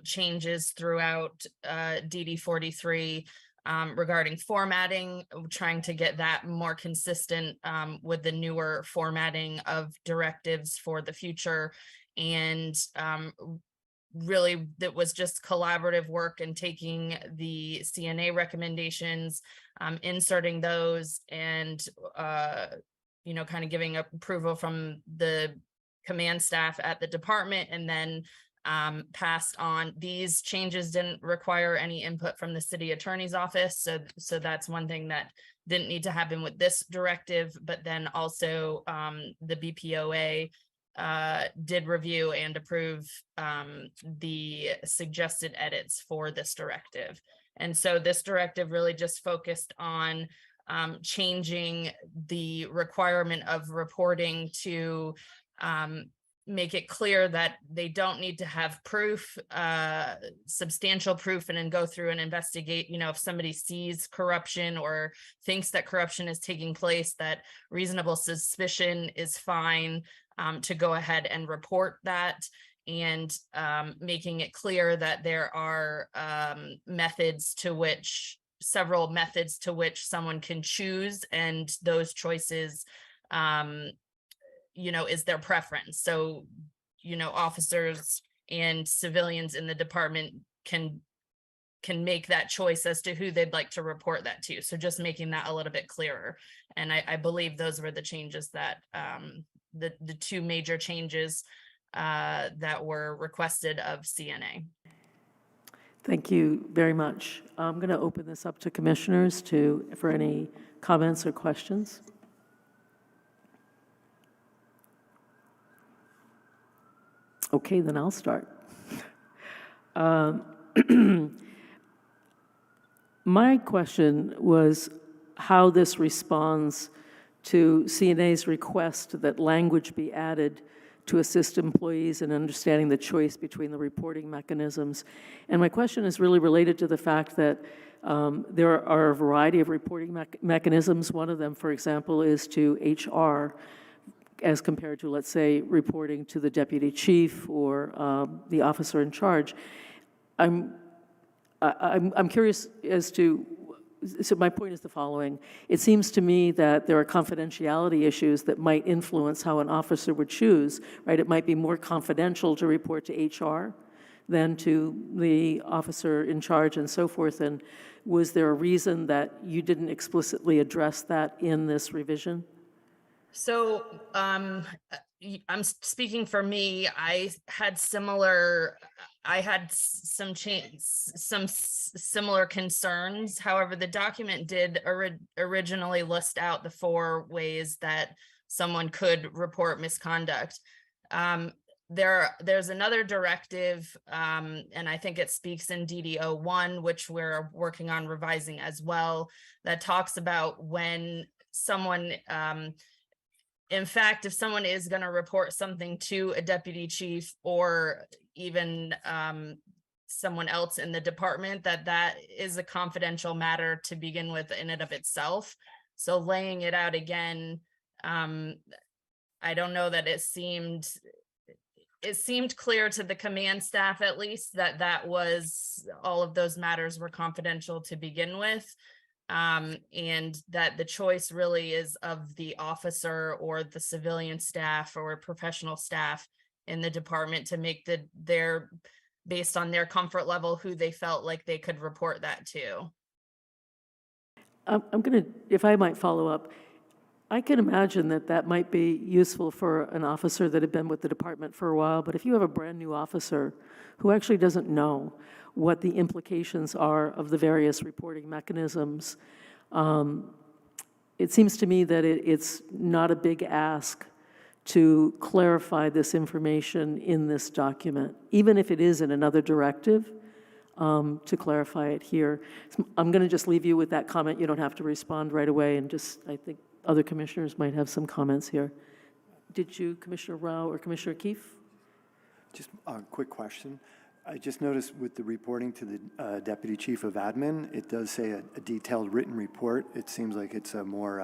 changes throughout DD 43 regarding formatting, trying to get that more consistent with the newer formatting of directives for the future. And really, that was just collaborative work and taking the CNA recommendations, inserting those, and kind of giving approval from the command staff at the department, and then passed on. These changes didn't require any input from the city attorney's office, so that's one thing that didn't need to happen with this directive. But then also the BPOA did review and approve the suggested edits for this directive. And so this directive really just focused on changing the requirement of reporting to make it clear that they don't need to have proof, substantial proof, and then go through and investigate, if somebody sees corruption or thinks that corruption is taking place, that reasonable suspicion is fine to go ahead and report that, and making it clear that there are several methods to which someone can choose, and those choices is their preference. So, officers and civilians in the department can make that choice as to who they'd like to report that to. So just making that a little bit clearer. And I believe those were the changes that, the two major changes that were requested of CNA. Thank you very much. I'm going to open this up to commissioners for any comments or questions. Okay, then I'll start. My question was how this responds to CNA's request that language be added to assist employees in understanding the choice between the reporting mechanisms. And my question is really related to the fact that there are a variety of reporting mechanisms. One of them, for example, is to HR, as compared to, let's say, reporting to the deputy chief or the officer in charge. I'm curious as to, so my point is the following. It seems to me that there are confidentiality issues that might influence how an officer would choose, right? It might be more confidential to report to HR than to the officer in charge and so forth. And was there a reason that you didn't explicitly address that in this revision? So I'm speaking for me. I had some similar concerns. However, the document did originally list out the 4 ways that someone could report misconduct. There's another directive, and I think it speaks in DD-01, which we're working on revising as well, that talks about when someone, in fact, if someone is going to report something to a deputy chief or even someone else in the department, that is a confidential matter to begin with in and of itself. So laying it out again, I don't know that it seemed clear to the command staff, at least, that was all of those matters were confidential to begin with. And that the choice really is of the officer or the civilian staff or professional staff in the department to make their based on their comfort level, who they felt like they could report that to. I'm going to, if I might follow up, I can imagine that might be useful for an officer that had been with the department for a while, but if you have a brand new officer who actually doesn't know what the implications are of the various reporting mechanisms, it seems to me that it's not a big ask to clarify this information in this document, even if it is in another directive, to clarify it here. So I'm going to just leave you with that comment. You don't have to respond right away, and I think other commissioners might have some comments here. Did you, Commissioner Rao or Commissioner Keefe? Just a quick question. I just noticed with the reporting to the Deputy Chief of Admin, it does say a detailed written report. It seems like it's a more,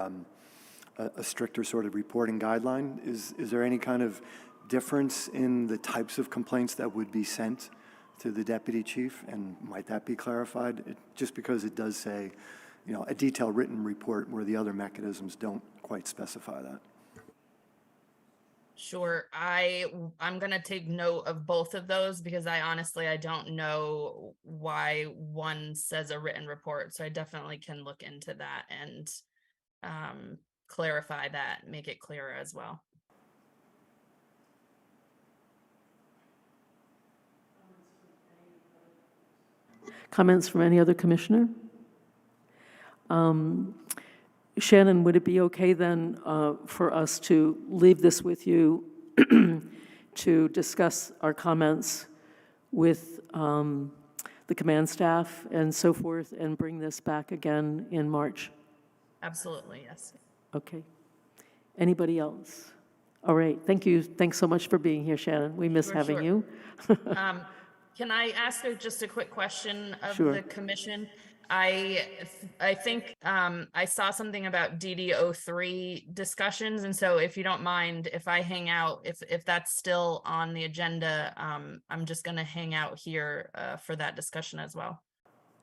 a stricter sort of reporting guideline. Is there any kind of difference in the types of complaints that would be sent to the Deputy Chief? And might that be clarified? Just because it does say, you know, a detailed written report where the other mechanisms don't quite specify that. Sure. I'm going to take note of both of those because I don't know why one says a written report. So I definitely can look into that and clarify that, make it clearer as well. Comments from any other commissioner? Shannon, would it be okay then for us to leave this with you to discuss our comments with the command staff and so forth and bring this back again in March? Absolutely, yes. Okay. Anybody else? All right, thank you. Thanks so much for being here, Shannon. We miss having Sure. you. Can I ask just a quick question of Sure. the commission? I think I saw something about DD03 discussions, and so if you don't mind, if I hang out, if that's still on the agenda, I'm just going to hang out here for that discussion as well.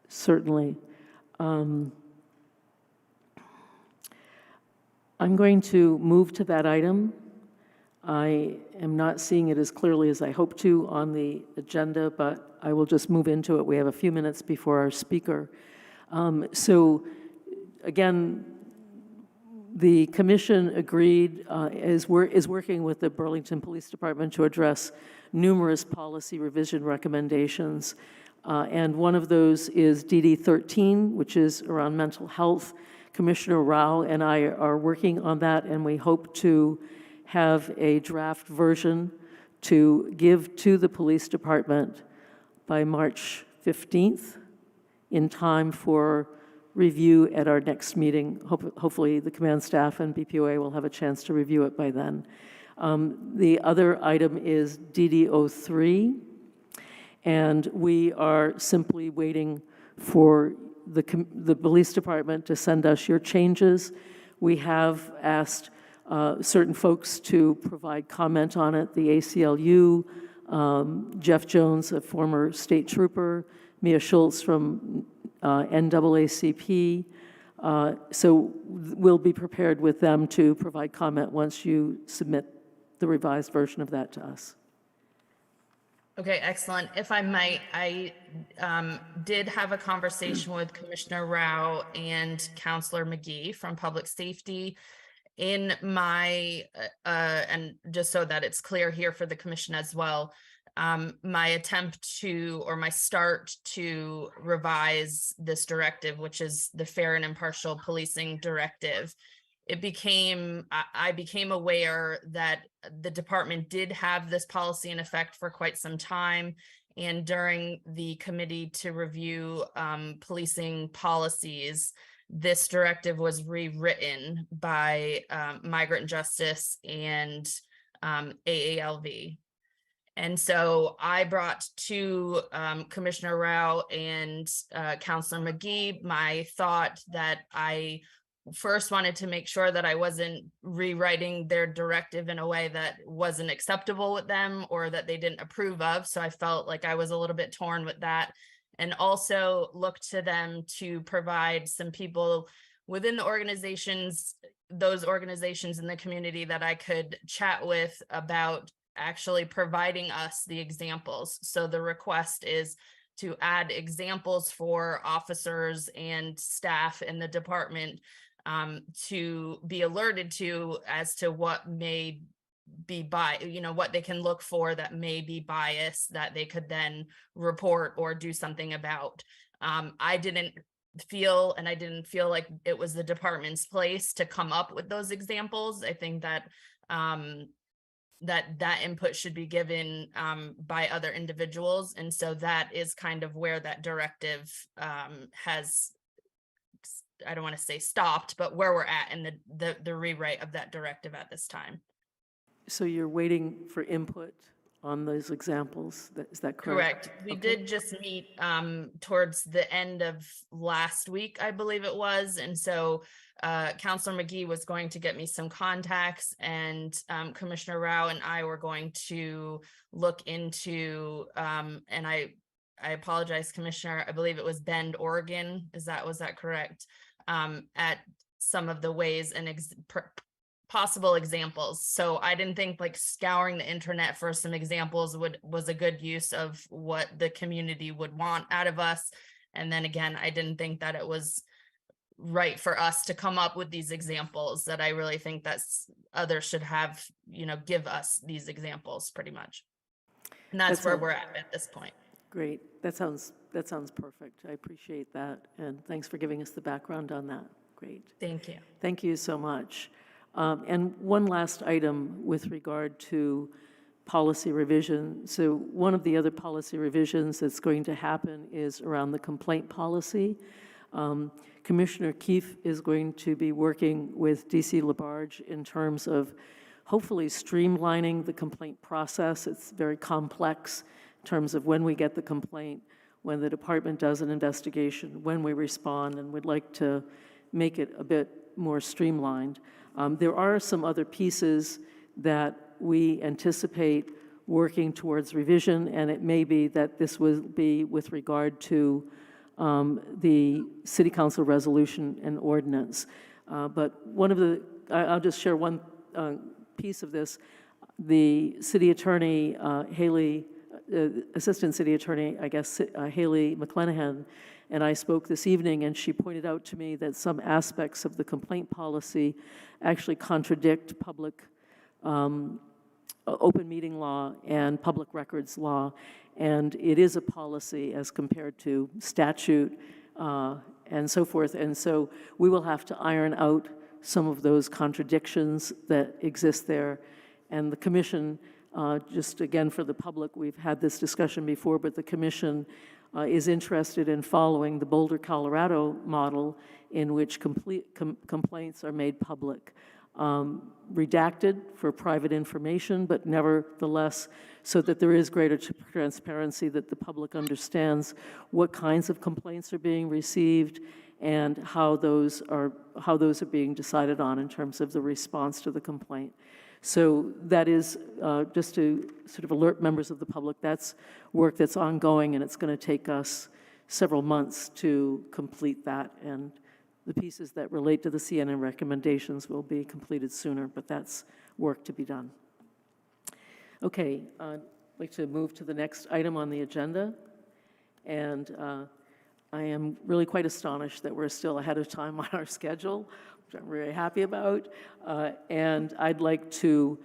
Certainly. I'm going to move to that item. I am not seeing it as clearly as I hope to on the agenda, but I will just move into it. We have a few minutes before our speaker. So again, the commission agreed, is working with the Burlington Police Department to address numerous policy revision recommendations. And one of those is DD13, which is around mental health. Commissioner Rao and I are working on that, and we hope to have a draft version to give to the police department by March 15th in time for review at our next meeting. Hopefully the command staff and BPOA will have a chance to review it by then. The other item is DD03, and we are simply waiting for the police department to send us your changes. We have asked certain folks to provide comment on it, the ACLU, Jeff Jones, a former state trooper, Mia Schultz from NAACP. So we'll be prepared with them to provide comment once you submit the revised version of that to us. Okay, excellent. If I might, I did have a conversation with Commissioner Rao and Counselor McGee from Public Safety. In my, and just so that it's clear here for the commission as well, my attempt to, or my start to revise this directive, which is the Fair and Impartial Policing Directive, I became aware that the department did have this policy in effect for quite some time. And during the committee to review policing policies, this directive was rewritten by Migrant Justice and AALV. And so I brought to Commissioner Rao and Counselor McGee my thought that I first wanted to make sure that I wasn't rewriting their directive in a way that wasn't acceptable with them or that they didn't approve of. So I felt like I was a little bit torn with that. And also looked to them to provide some people within the organizations, those organizations in the community that I could chat with about actually providing us the examples. So the request is to add examples for officers and staff in the department to be alerted to as to what may be what they can look for that may be bias that they could then report or do something about. I didn't feel like it was the department's place to come up with those examples. I think that that input should be given by other individuals. And so that is kind of where that directive has, I don't want to say stopped, but where we're at in the rewrite of that directive at this time. So you're waiting for input on those examples. Is that correct? Correct. We Okay. did just meet towards the end of last week, I believe it was. And so Counselor McGee was going to get me some contacts, and Commissioner Rao and I were going to look into, and I apologize, Commissioner, I believe it was Bend, Oregon. Was that correct? At some of the ways and possible examples. So I didn't think like scouring the internet for some examples was a good use of what the community would want out of us. And then again, I didn't think that it was right for us to come up with these examples, that I really think that others should have, give us these examples pretty much. And that's where we're at this point. Great. That sounds perfect. I appreciate that. And thanks for giving us the background on that. Great. Thank you. Thank you so much. And one last item with regard to policy revision. So one of the other policy revisions that's going to happen is around the complaint policy. Commissioner Keefe is going to be working with DC Labarge in terms of hopefully streamlining the complaint process. It's very complex in terms of when we get the complaint, when the department does an investigation, when we respond, and we'd like to make it a bit more streamlined. There are some other pieces that we anticipate working towards revision, and it may be that this will be with regard to the City Council resolution and ordinance. But I'll just share one piece of this. The City Attorney, Assistant City Attorney, Haley McClenahan, and I spoke this evening, and she pointed out to me that some aspects of the complaint policy actually contradict public open meeting law and public records law, and it is a policy as compared to statute and so forth. And so we will have to iron out some of those contradictions that exist there. And the commission, just again for the public, we've had this discussion before, but the commission is interested in following the Boulder, Colorado model, in which complaints are made public, redacted for private information, but nevertheless so that there is greater transparency, that the public understands what kinds of complaints are being received and how those are being decided on in terms of the response to the complaint. So that is, just to sort of alert members of the public, that's work that's ongoing, and it's going to take us several months to complete that. And the pieces that relate to the CNN recommendations will be completed sooner, but that's work to be done. Okay, I'd like to move to the next item on the agenda. And I am really quite astonished that we're still ahead of time on our schedule, which I'm very happy about. And I'd like to,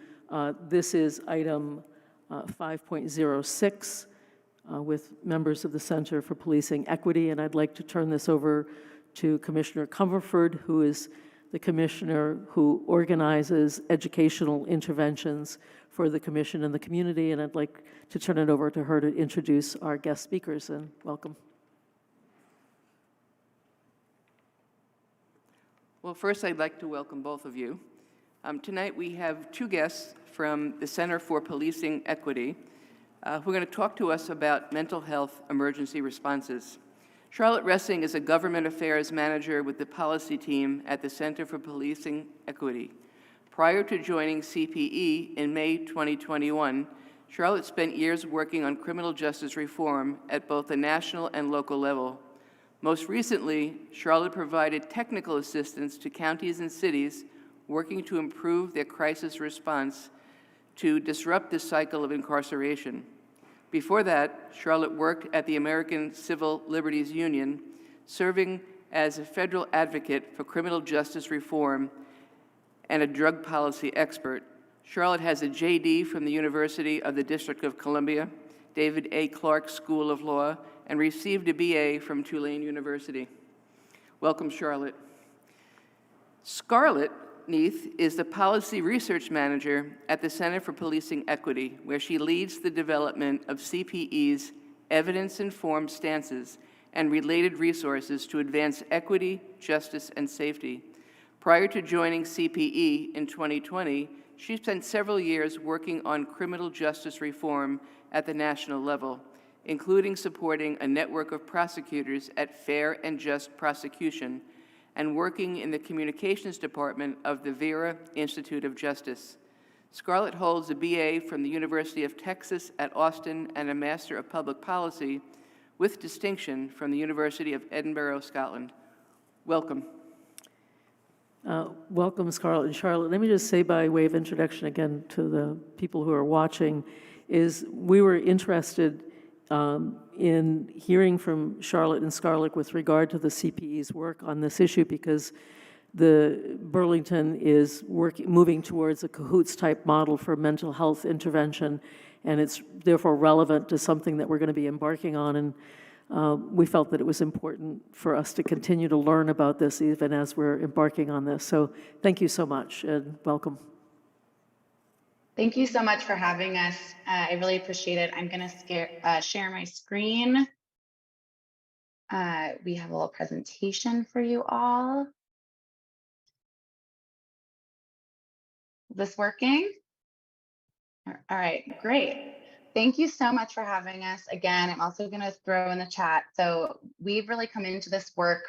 this is item 5.06 with members of the Center for Policing Equity, and I'd like to turn this over to Commissioner Comerford, who is the commissioner who organizes educational interventions for the commission and the community, and I'd like to turn it over to her to introduce our guest speakers, and welcome. Well, first, I'd like to welcome both of you. Tonight, we have two guests from the Center for Policing Equity who are going to talk to us about mental health emergency responses. Charlotte Ressing is a government affairs manager with the policy team at the Center for Policing Equity. Prior to joining CPE in May 2021, Charlotte spent years working on criminal justice reform at both the national and local level. Most recently, Charlotte provided technical assistance to counties and cities working to improve their crisis response to disrupt the cycle of incarceration. Before that, Charlotte worked at the American Civil Liberties Union, serving as a federal advocate for criminal justice reform and a drug policy expert. Charlotte has a JD from the University of the District of Columbia, David A. Clark School of Law, and received a BA from Tulane University. Welcome, Charlotte. Scarlett Neath is the Policy Research Manager at the Center for Policing Equity, where she leads the development of CPE's evidence-informed stances and related resources to advance equity, justice, and safety. Prior to joining CPE in 2020, She spent several years working on criminal justice reform at the national level, including supporting a network of prosecutors at Fair and Just Prosecution and working in the communications department of the Vera Institute of Justice. Scarlett holds a BA from the University of Texas at Austin and a Master of Public Policy with distinction from the University of Edinburgh, Scotland. Welcome. Welcome, Scarlett and Charlotte. Let me just say by way of introduction again to the people who are watching, is we were interested in hearing from Charlotte and Scarlett with regard to the CPE's work on this issue because the Burlington is moving towards a cahoots type model for mental health intervention, and it's therefore relevant to something that we're going to be embarking on. And we felt that it was important for us to continue to learn about this even as we're embarking on this. So thank you so much and welcome. Thank you so much for having us. I really appreciate it. I'm going to share my screen. We have a little presentation for you all. Is this working? All right, great. Thank you so much for having us. Again, I'm also going to throw in the chat. So we've really come into this work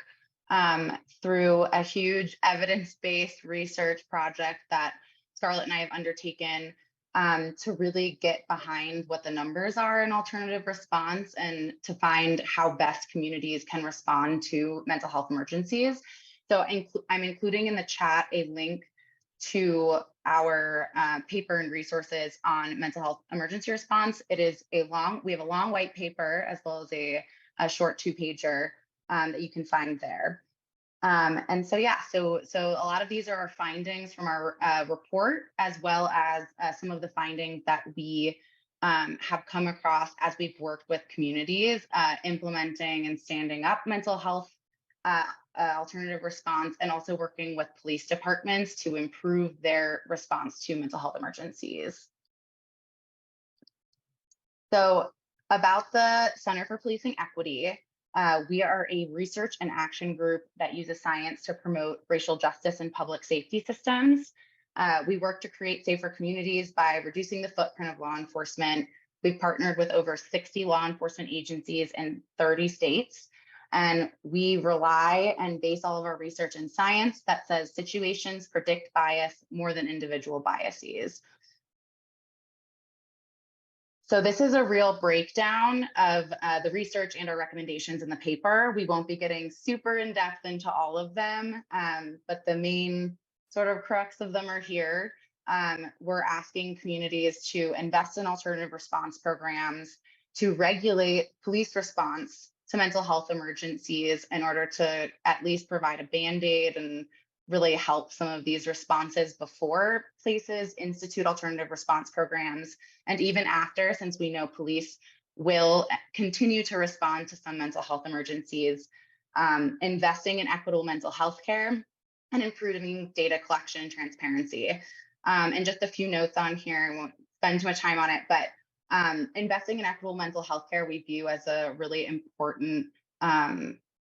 through a huge evidence-based research project that Scarlett and I have undertaken to really get behind what the numbers are in alternative response and to find how best communities can respond to mental health emergencies. So I'm including in the chat a link to our paper and resources on mental health emergency response. It is we have a long white paper as well as a short 2-pager that you can find there. And so, yeah, so a lot of these are our findings from our report, as well as some of the findings that we have come across as we've worked with communities implementing and standing up mental health alternative response, and also working with police departments to improve their response to mental health emergencies. So about the Center for Policing Equity, we are a research and action group that uses science to promote racial justice in public safety systems. We work to create safer communities by reducing the footprint of law enforcement. We've partnered with over 60 law enforcement agencies in 30 states. And we rely and base all of our research in science that says situations predict bias more than individual biases. So this is a real breakdown of the research and our recommendations in the paper. We won't be getting super in depth into all of them, but the main sort of crux of them are here. We're asking communities to invest in alternative response programs, to regulate police response to mental health emergencies in order to at least provide a Band-Aid and really help some of these responses before places institute alternative response programs, and even after, since we know police will continue to respond to some mental health emergencies, investing in equitable mental health care and improving data collection and transparency. And just a few notes on here, I won't spend too much time on it, but investing in equitable mental health care we view as a really important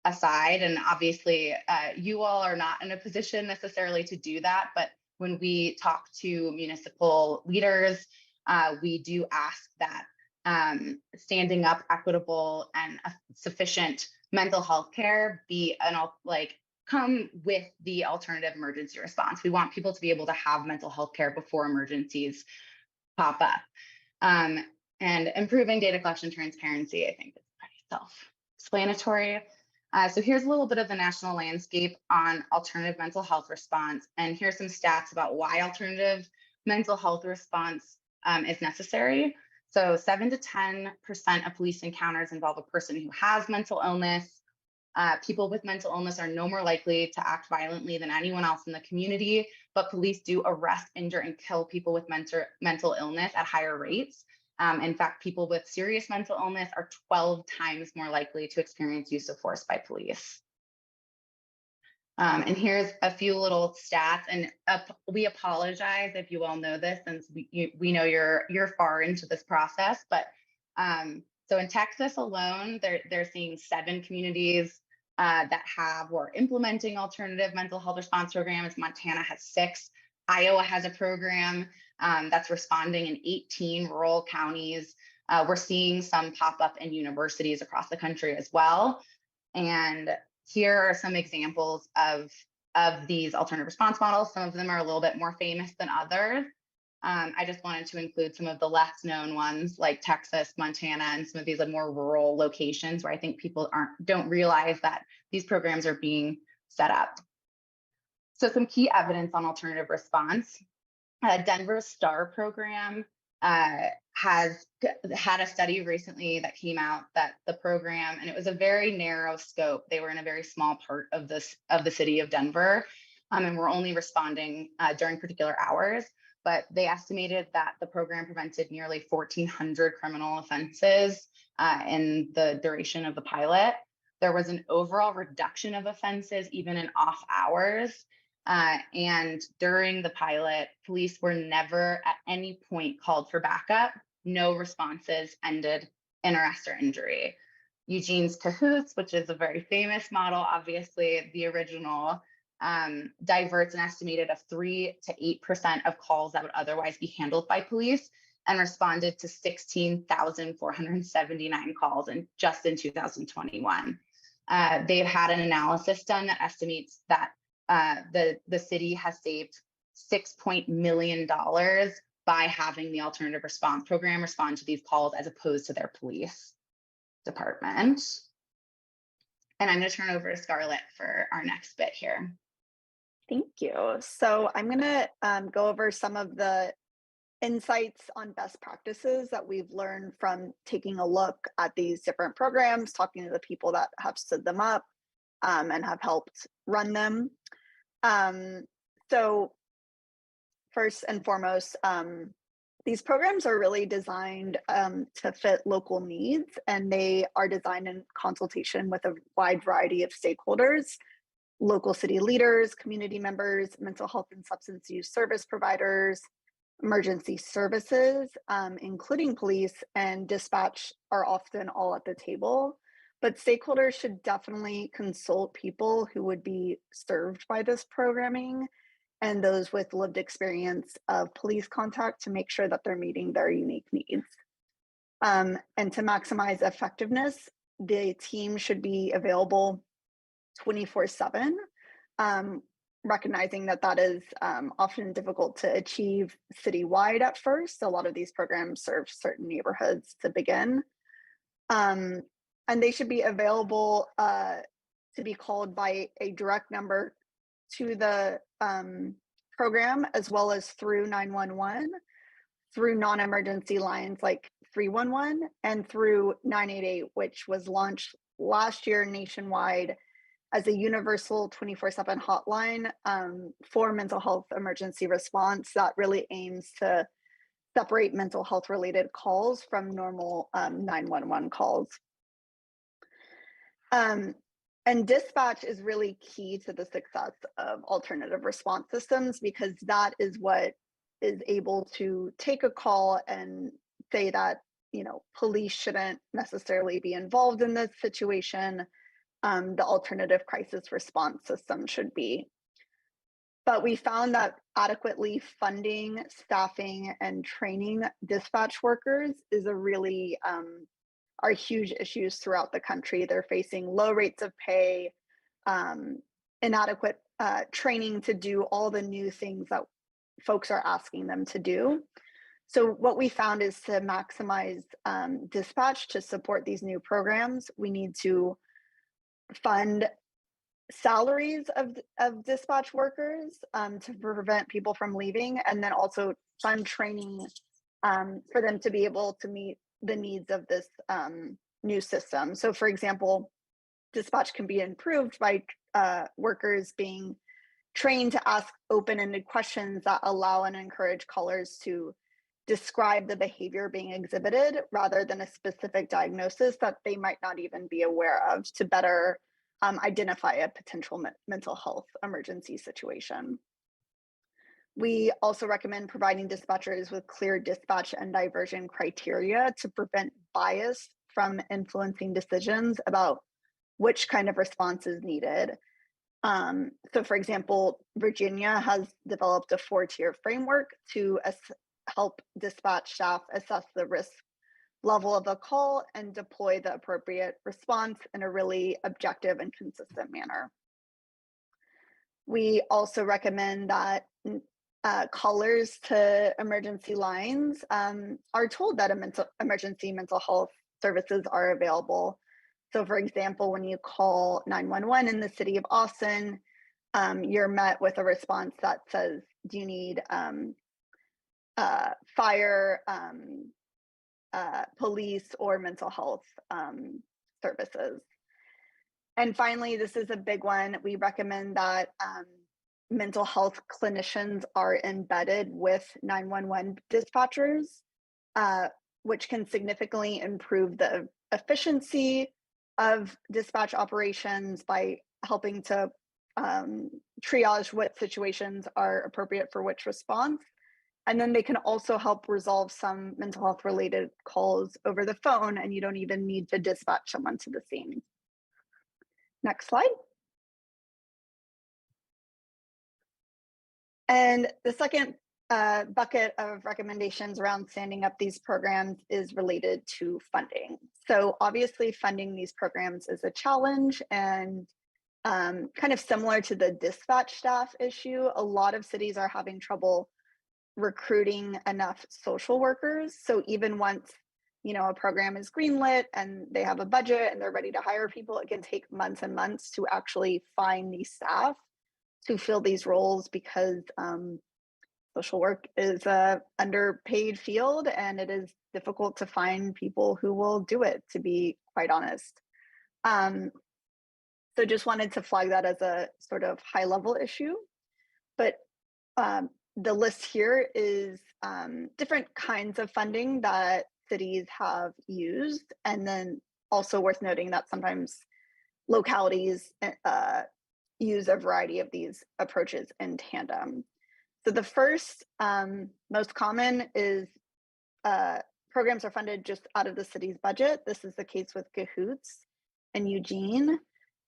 aside. And obviously, you all are not in a position necessarily to do that, but when we talk to municipal leaders, we do ask that standing up equitable and sufficient mental health care be come with the alternative emergency response. We want people to be able to have mental health care before emergencies pop up. And improving data collection transparency, I think, is pretty self-explanatory. So here's a little bit of the national landscape on alternative mental health response. And here's some stats about why alternative mental health response is necessary. So 7 to 10% of police encounters involve a person who has mental illness. People with mental illness are no more likely to act violently than anyone else in the community, but police do arrest, injure, and kill people with mental illness at higher rates. In fact, people with serious mental illness are 12 times more likely to experience use of force by police. And here's a few little stats, and we apologize if you all know this, since we know you're far into this process. But so in Texas alone, they're seeing 7 communities that have or implementing alternative mental health response programs. Montana has 6. Iowa has a program that's responding in 18 rural counties. We're seeing some pop up in universities across the country as well. And here are some examples of these alternative response models. Some of them are a little bit more famous than others. I just wanted to include some of the less known ones like Texas, Montana, and some of these more rural locations where I think people don't realize that these programs are being set up. So some key evidence on alternative response. Denver's STAR program has had a study recently that came out that the program, and it was a very narrow scope. They were in a very small part of the city of Denver, and were only responding during particular hours. But they estimated that the program prevented nearly 1,400 criminal offenses in the duration of the pilot. There was an overall reduction of offenses, even in off hours. And during the pilot, police were never at any point called for backup. No responses ended in arrest or injury. Eugene's Cahoots, which is a very famous model, obviously the original, diverts an estimated of 3 to 8% of calls that would otherwise be handled by police, and responded to 16,479 calls just in 2021. They've had an analysis done that estimates that the city has saved $6 million by having the alternative response program respond to these calls as opposed to their police department. And I'm going to turn over to Scarlett for our next bit here. Thank you. So I'm going to go over some of the insights on best practices that we've learned from taking a look at these different programs, talking to the people that have stood them up and have helped run them. So first and foremost, these programs are really designed to fit local needs, and they are designed in consultation with a wide variety of stakeholders: local city leaders, community members, mental health and substance use service providers, emergency services, including police and dispatch, are often all at the table. But stakeholders should definitely consult people who would be served by this programming and those with lived experience of police contact to make sure that they're meeting their unique needs. And to maximize effectiveness, the team should be available 24/7, recognizing that that is often difficult to achieve citywide at first. A lot of these programs serve certain neighborhoods to begin. And they should be available to be called by a direct number to the program, as well as through 911, through non-emergency lines like 311, and through 988, which was launched last year nationwide as a universal 24/7 hotline for mental health emergency response that really aims to separate mental health related calls from normal 911 calls. And dispatch is really key to the success of alternative response systems, because that is what is able to take a call and say that, police shouldn't necessarily be involved in this situation. The alternative crisis response system should be. But we found that adequately funding, staffing, and training dispatch workers is are huge issues throughout the country. They're facing low rates of pay, inadequate training to do all the new things that folks are asking them to do. So what we found is to maximize dispatch to support these new programs, we need to fund salaries of dispatch workers to prevent people from leaving, and then also fund training for them to be able to meet the needs of this new system. So for example, dispatch can be improved by workers being trained to ask open-ended questions that allow and encourage callers to describe the behavior being exhibited rather than a specific diagnosis that they might not even be aware of, to better identify a potential mental health emergency situation. We also recommend providing dispatchers with clear dispatch and diversion criteria to prevent bias from influencing decisions about which kind of response is needed. So for example, Virginia has developed a 4-tier framework to help dispatch staff assess the risk level of a call and deploy the appropriate response in a really objective and consistent manner. We also recommend that callers to emergency lines are told that emergency mental health services are available. So for example, when you call 911 in the city of Austin, you're met with a response that says, do you need fire, police, or mental health services? And finally, this is a big one. We recommend that mental health clinicians are embedded with 911 dispatchers, which can significantly improve the efficiency of dispatch operations by helping to triage what situations are appropriate for which response. And then they can also help resolve some mental health related calls over the phone, and you don't even need to dispatch someone to the scene. Next slide. And the second bucket of recommendations around standing up these programs is related to funding. So obviously funding these programs is a challenge, and kind of similar to the dispatch staff issue, a lot of cities are having trouble recruiting enough social workers. So even once a program is greenlit and they have a budget and they're ready to hire people, it can take months and months to actually find these staff to fill these roles, because social work is a underpaid field and it is difficult to find people who will do it, to be quite honest. So just wanted to flag that as a sort of high level issue. But the list here is different kinds of funding that cities have used, and then also worth noting that sometimes localities use a variety of these approaches in tandem. So the first most common is programs are funded just out of the city's budget. This is the case with Cahoots and Eugene.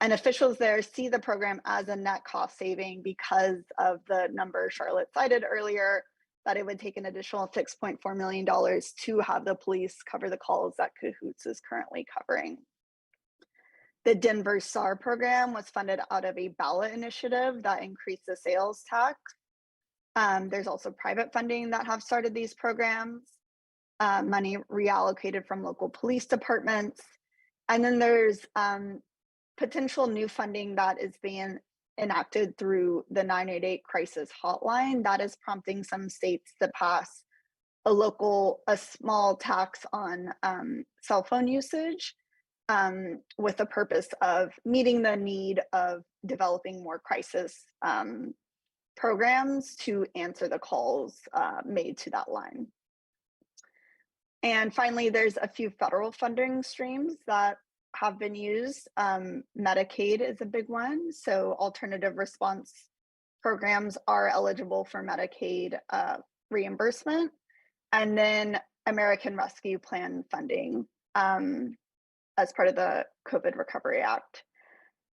And officials there see the program as a net cost saving because of the number Charlotte cited earlier, that it would take an additional $6.4 million to have the police cover the calls that Cahoots is currently covering. The Denver SAR program was funded out of a ballot initiative that increased the sales tax. There's also private funding that have started these programs, money reallocated from local police departments. And then there's potential new funding that is being enacted through the 988 crisis hotline that is prompting some states to pass a small tax on cell phone usage, with the purpose of meeting the need of developing more crisis programs to answer the calls made to that line. And finally, there's a few federal funding streams that have been used. Medicaid is a big one. So alternative response programs are eligible for Medicaid reimbursement. And then American Rescue Plan funding as part of the COVID Recovery Act.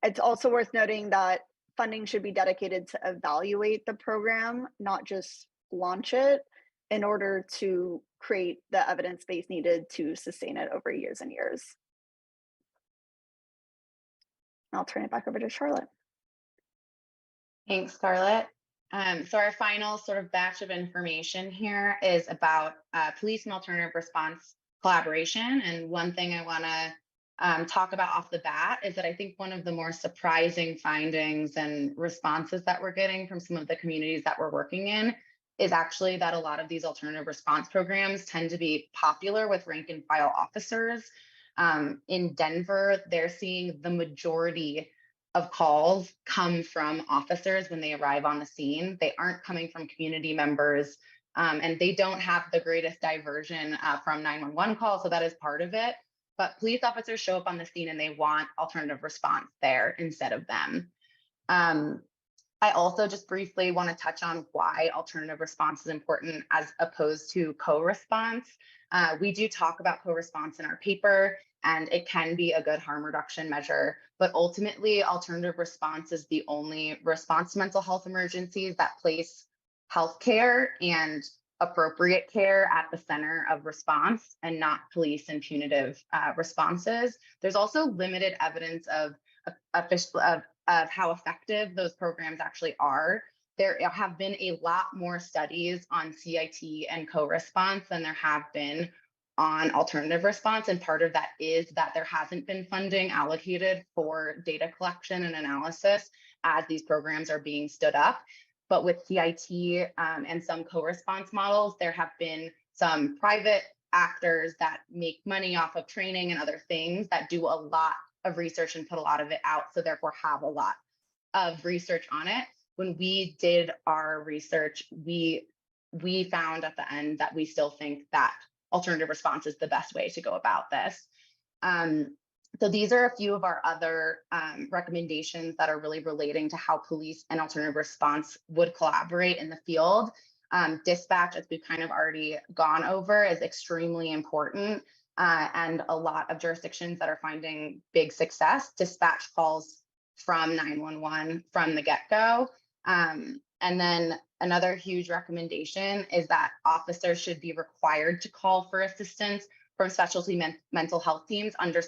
It's also worth noting that funding should be dedicated to evaluate the program, not just launch it, in order to create the evidence base needed to sustain it over years and years. I'll turn it back over to Charlotte. Thanks, Scarlett. So our final sort of batch of information here is about police and alternative response collaboration. And one thing I want to talk about off the bat is that I think one of the more surprising findings and responses that we're getting from some of the communities that we're working in is actually that a lot of these alternative response programs tend to be popular with rank and file officers. In Denver, they're seeing the majority of calls come from officers when they arrive on the scene. They aren't coming from community members, and they don't have the greatest diversion from 911 calls, so that is part of it. But police officers show up on the scene and they want alternative response there instead of them. I also just briefly want to touch on why alternative response is important as opposed to co-response. We do talk about co-response in our paper, and it can be a good harm reduction measure. But ultimately, alternative response is the only response to mental health emergencies that place healthcare and appropriate care at the center of response and not police and punitive responses. There's also limited evidence of how effective those programs actually are. There have been a lot more studies on CIT and co-response than there have been on alternative response. And part of that is that there hasn't been funding allocated for data collection and analysis as these programs are being stood up. But with CIT and some co-response models, there have been some private actors that make money off of training and other things that do a lot of research and put a lot of it out, so therefore have a lot of research on it. When we did our research, we found at the end that we still think that alternative response is the best way to go about this. So these are a few of our other recommendations that are really relating to how police and alternative response would collaborate in the field. Dispatch, as we've kind of already gone over, is extremely important. And a lot of jurisdictions that are finding big success dispatch calls from 911 from the get-go. And then another huge recommendation is that officers should be required to call for assistance from specialty mental health teams under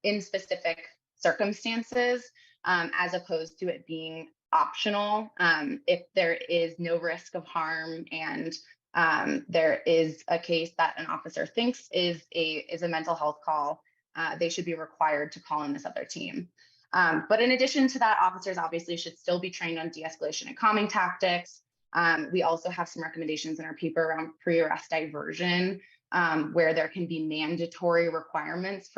in specific circumstances, as opposed to it being optional. If there is no risk of harm and there is a case that an officer thinks is a mental health call, they should be required to call in this other team. But in addition to that, officers obviously should still be trained on de-escalation and calming tactics. We also have some recommendations in our paper around pre-arrest diversion, where there can be mandatory requirements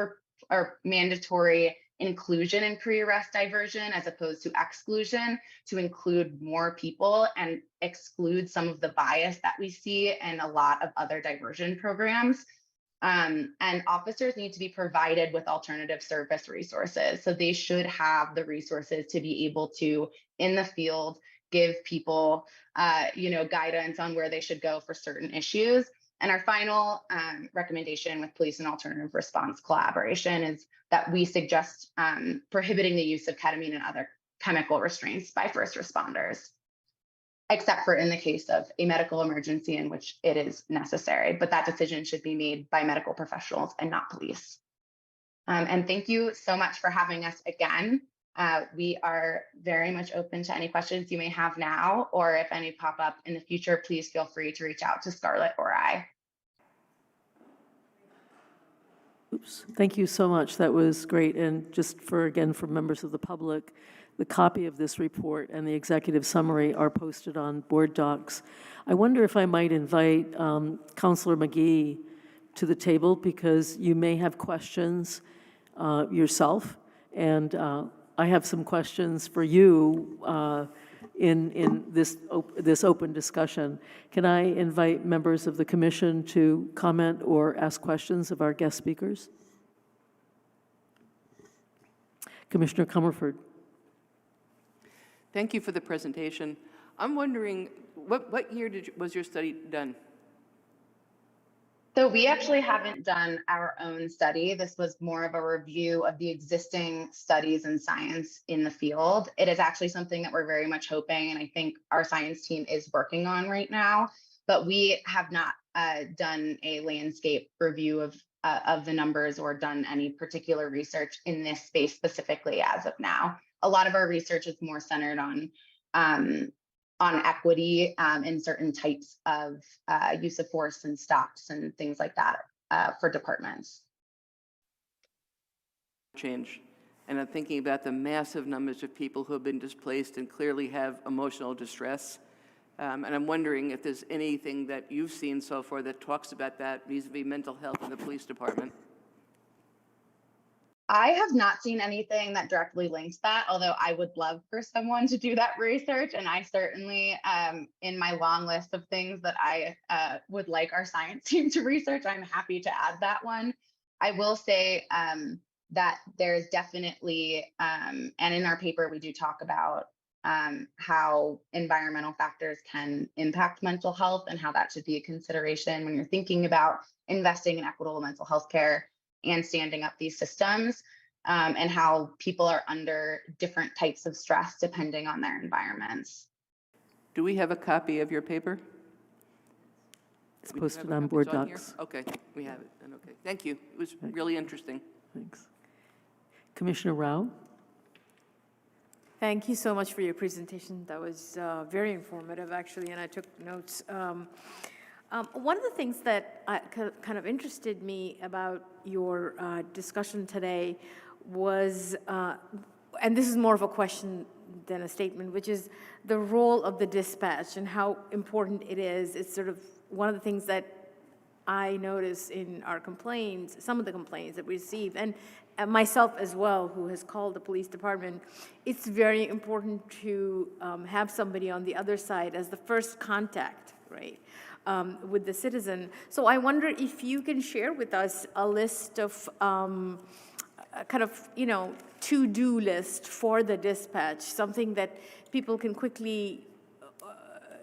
or mandatory inclusion in pre-arrest diversion as opposed to exclusion, to include more people and exclude some of the bias that we see in a lot of other diversion programs. And officers need to be provided with alternative service resources. So they should have the resources to be able to, in the field, give people guidance on where they should go for certain issues. And our final recommendation with police and alternative response collaboration is that we suggest prohibiting the use of ketamine and other chemical restraints by first responders, except for in the case of a medical emergency in which it is necessary. But that decision should be made by medical professionals and not police. And thank you so much for having us again. We are very much open to any questions you may have now, or if any pop up in the future, please feel free to reach out to Scarlett or I. Oops. Thank you so much. That was great. And just for members of the public, the copy of this report and the executive summary are posted on board docs. I wonder if I might invite Councillor McGee to the table, because you may have questions yourself, and I have some questions for you in this open discussion. Can I invite members of the commission to comment or ask questions of our guest speakers? Commissioner Comerford. Thank you for the presentation. I'm wondering, what year was your study done? So we actually haven't done our own study. This was more of a review of the existing studies and science in the field. It is actually something that we're very much hoping, and I think our science team is working on right now, but we have not done a landscape review of the numbers or done any particular research in this space specifically as of now. A lot of our research is more centered on equity in certain types of use of force and stops and things like that for departments. Change. And I'm thinking about the massive numbers of people who have been displaced and clearly have emotional distress. And I'm wondering if there's anything that you've seen so far that talks about that vis-a-vis mental health in the police department. I have not seen anything that directly links that, although I would love for someone to do that research. And I certainly, in my long list of things that I would like our science team to research, I'm happy to add that one. I will say that there's definitely, and in our paper, we do talk about how environmental factors can impact mental health and how that should be a consideration when you're thinking about investing in equitable mental health care. and standing up these systems, and how people are under different types of stress depending on their environments. Do we have a copy of your paper? It's We do have posted a on copy. Board It's on here? Docs. Okay, we have it, then, okay. Thank you. It was really interesting. Thanks. Commissioner Rao? Thank you so much for your presentation. That was very informative, actually, and I took notes. One of the things that kind of interested me about your discussion today was, and this is more of a question than a statement, which is the role of the dispatch and how important it is. It's sort of one of the things that I notice in our complaints, some of the complaints that we receive, and myself as well, who has called the police department, it's very important to have somebody on the other side as the first contact, right, with the citizen. So I wonder if you can share with us a list of kind of, to-do list for the dispatch, something that people can quickly,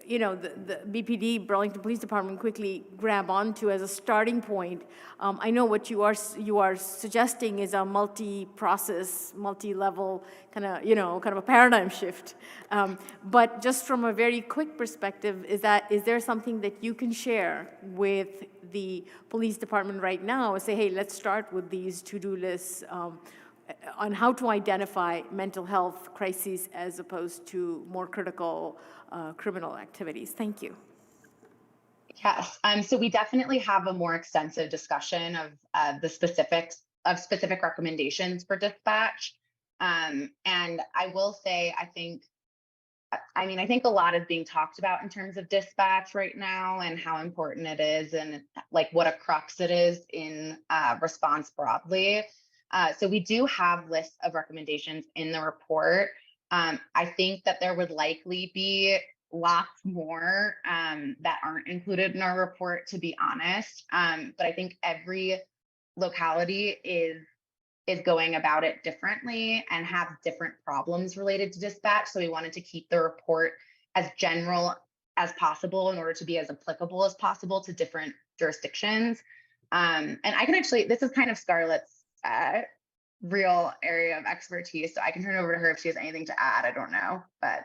the BPD, Burlington Police Department, quickly grab onto as a starting point. I know what you are suggesting is a multi-process, multi-level kind of a paradigm shift. But just from a very quick perspective, is there something that you can share with the police department right now? Say, hey, let's start with these to-do lists on how to identify mental health crises as opposed to more critical criminal activities. Thank you. Yes, so we definitely have a more extensive discussion of the specifics of specific recommendations for dispatch. And I will say, I think a lot is being talked about in terms of dispatch right now and how important it is and like what a crux it is in response broadly. So we do have lists of recommendations in the report. I think that there would likely be lots more that aren't included in our report, to be honest. But I think every locality is going about it differently and have different problems related to dispatch. So we wanted to keep the report as general as possible in order to be as applicable as possible to different jurisdictions. And I can actually, this is kind of Scarlett's real area of expertise, so I can turn it over to her if she has anything to add. I don't know, but.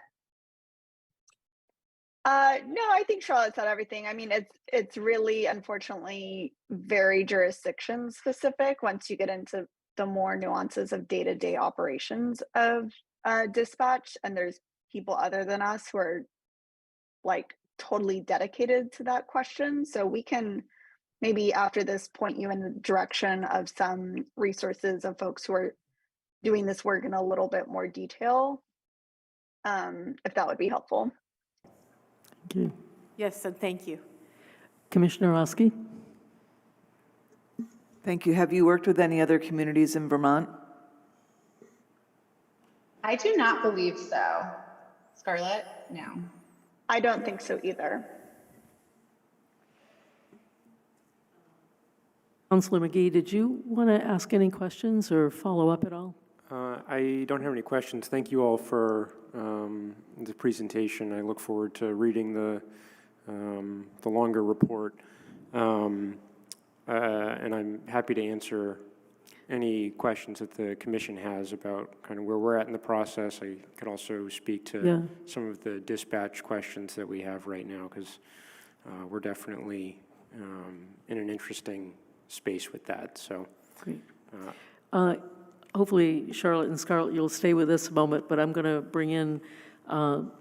No, I think Charlotte said everything. I mean, it's really, unfortunately, very jurisdiction specific once you get into the more nuances of day-to-day operations of dispatch, and there's people other than us who are like totally dedicated to that question. So we can maybe after this point you in the direction of some resources of folks who are doing this work in a little bit more detail, if that would be helpful. Thank you. Yes, and thank you. Commissioner Oski? Thank you. Have you worked with any other communities in Vermont? I do not believe so. Scarlett? No. I don't think so either. Councilor McGee, did you want to ask any questions or follow up at all? I don't have any questions. Thank you all for the presentation. I look forward to reading the longer report. And I'm happy to answer any questions that the commission has about kind of where we're at in the process. I could also speak to some of the dispatch questions that we have right now, because we're definitely in an interesting space with that. So, great. Hopefully, Charlotte and Scarlett, you'll stay with us a moment, but I'm going to bring in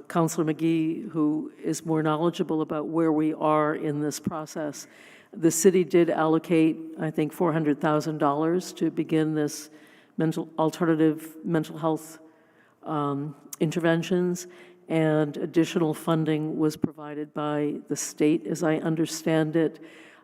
Councilor McGee, who is more knowledgeable about where we are in this process. The city did allocate, I think, $400,000 to begin this alternative mental health interventions, and additional funding was provided by the state, as I understand it.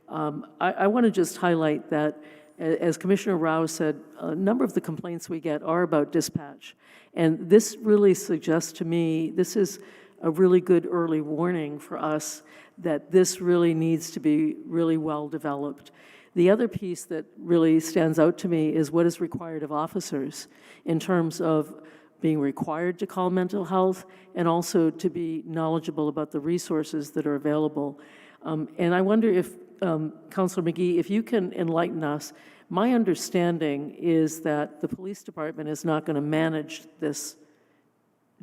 I want to just highlight that, as Commissioner Rao said, a number of the complaints we get are about dispatch. And this really suggests to me, this is a really good early warning for us that this really needs to be really well developed. The other piece that really stands out to me is what is required of officers in terms of being required to call mental health and also to be knowledgeable about the resources that are available. And I wonder if Councilor McGee, if you can enlighten us, my understanding is that the police department is not going to manage this,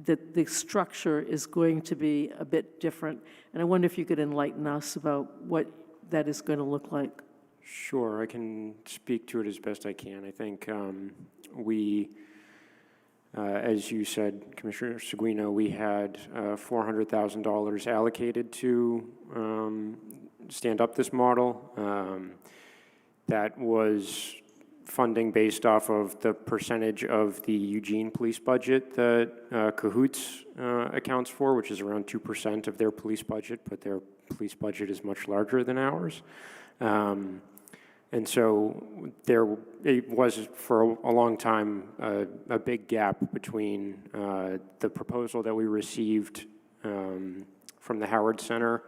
that the structure is going to be a bit different. And I wonder if you could enlighten us about what that is going to look like. Sure, I can speak to it as best I can. I think we, as you said, Commissioner Seguino, we had $400,000 allocated to stand up this model. That was funding based off of the percentage of the Eugene police budget that Cahoots accounts for, which is around 2% of their police budget, but their police budget is much larger than ours. And so it was for a long time a big gap between the proposal that we received from the Howard Center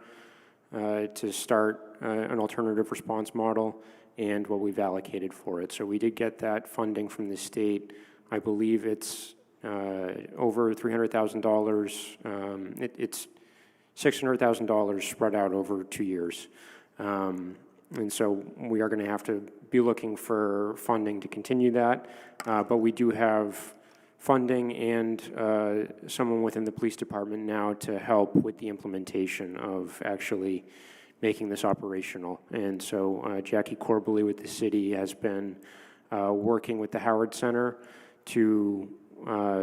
to start an alternative response model and what we've allocated for it. So we did get that funding from the state. I believe it's over $300,000. It's $600,000 spread out over 2 years. And so we are going to have to be looking for funding to continue that. But we do have funding and someone within the police department now to help with the implementation of actually making this operational. And so Jackie Corbally with the city has been working with the Howard Center to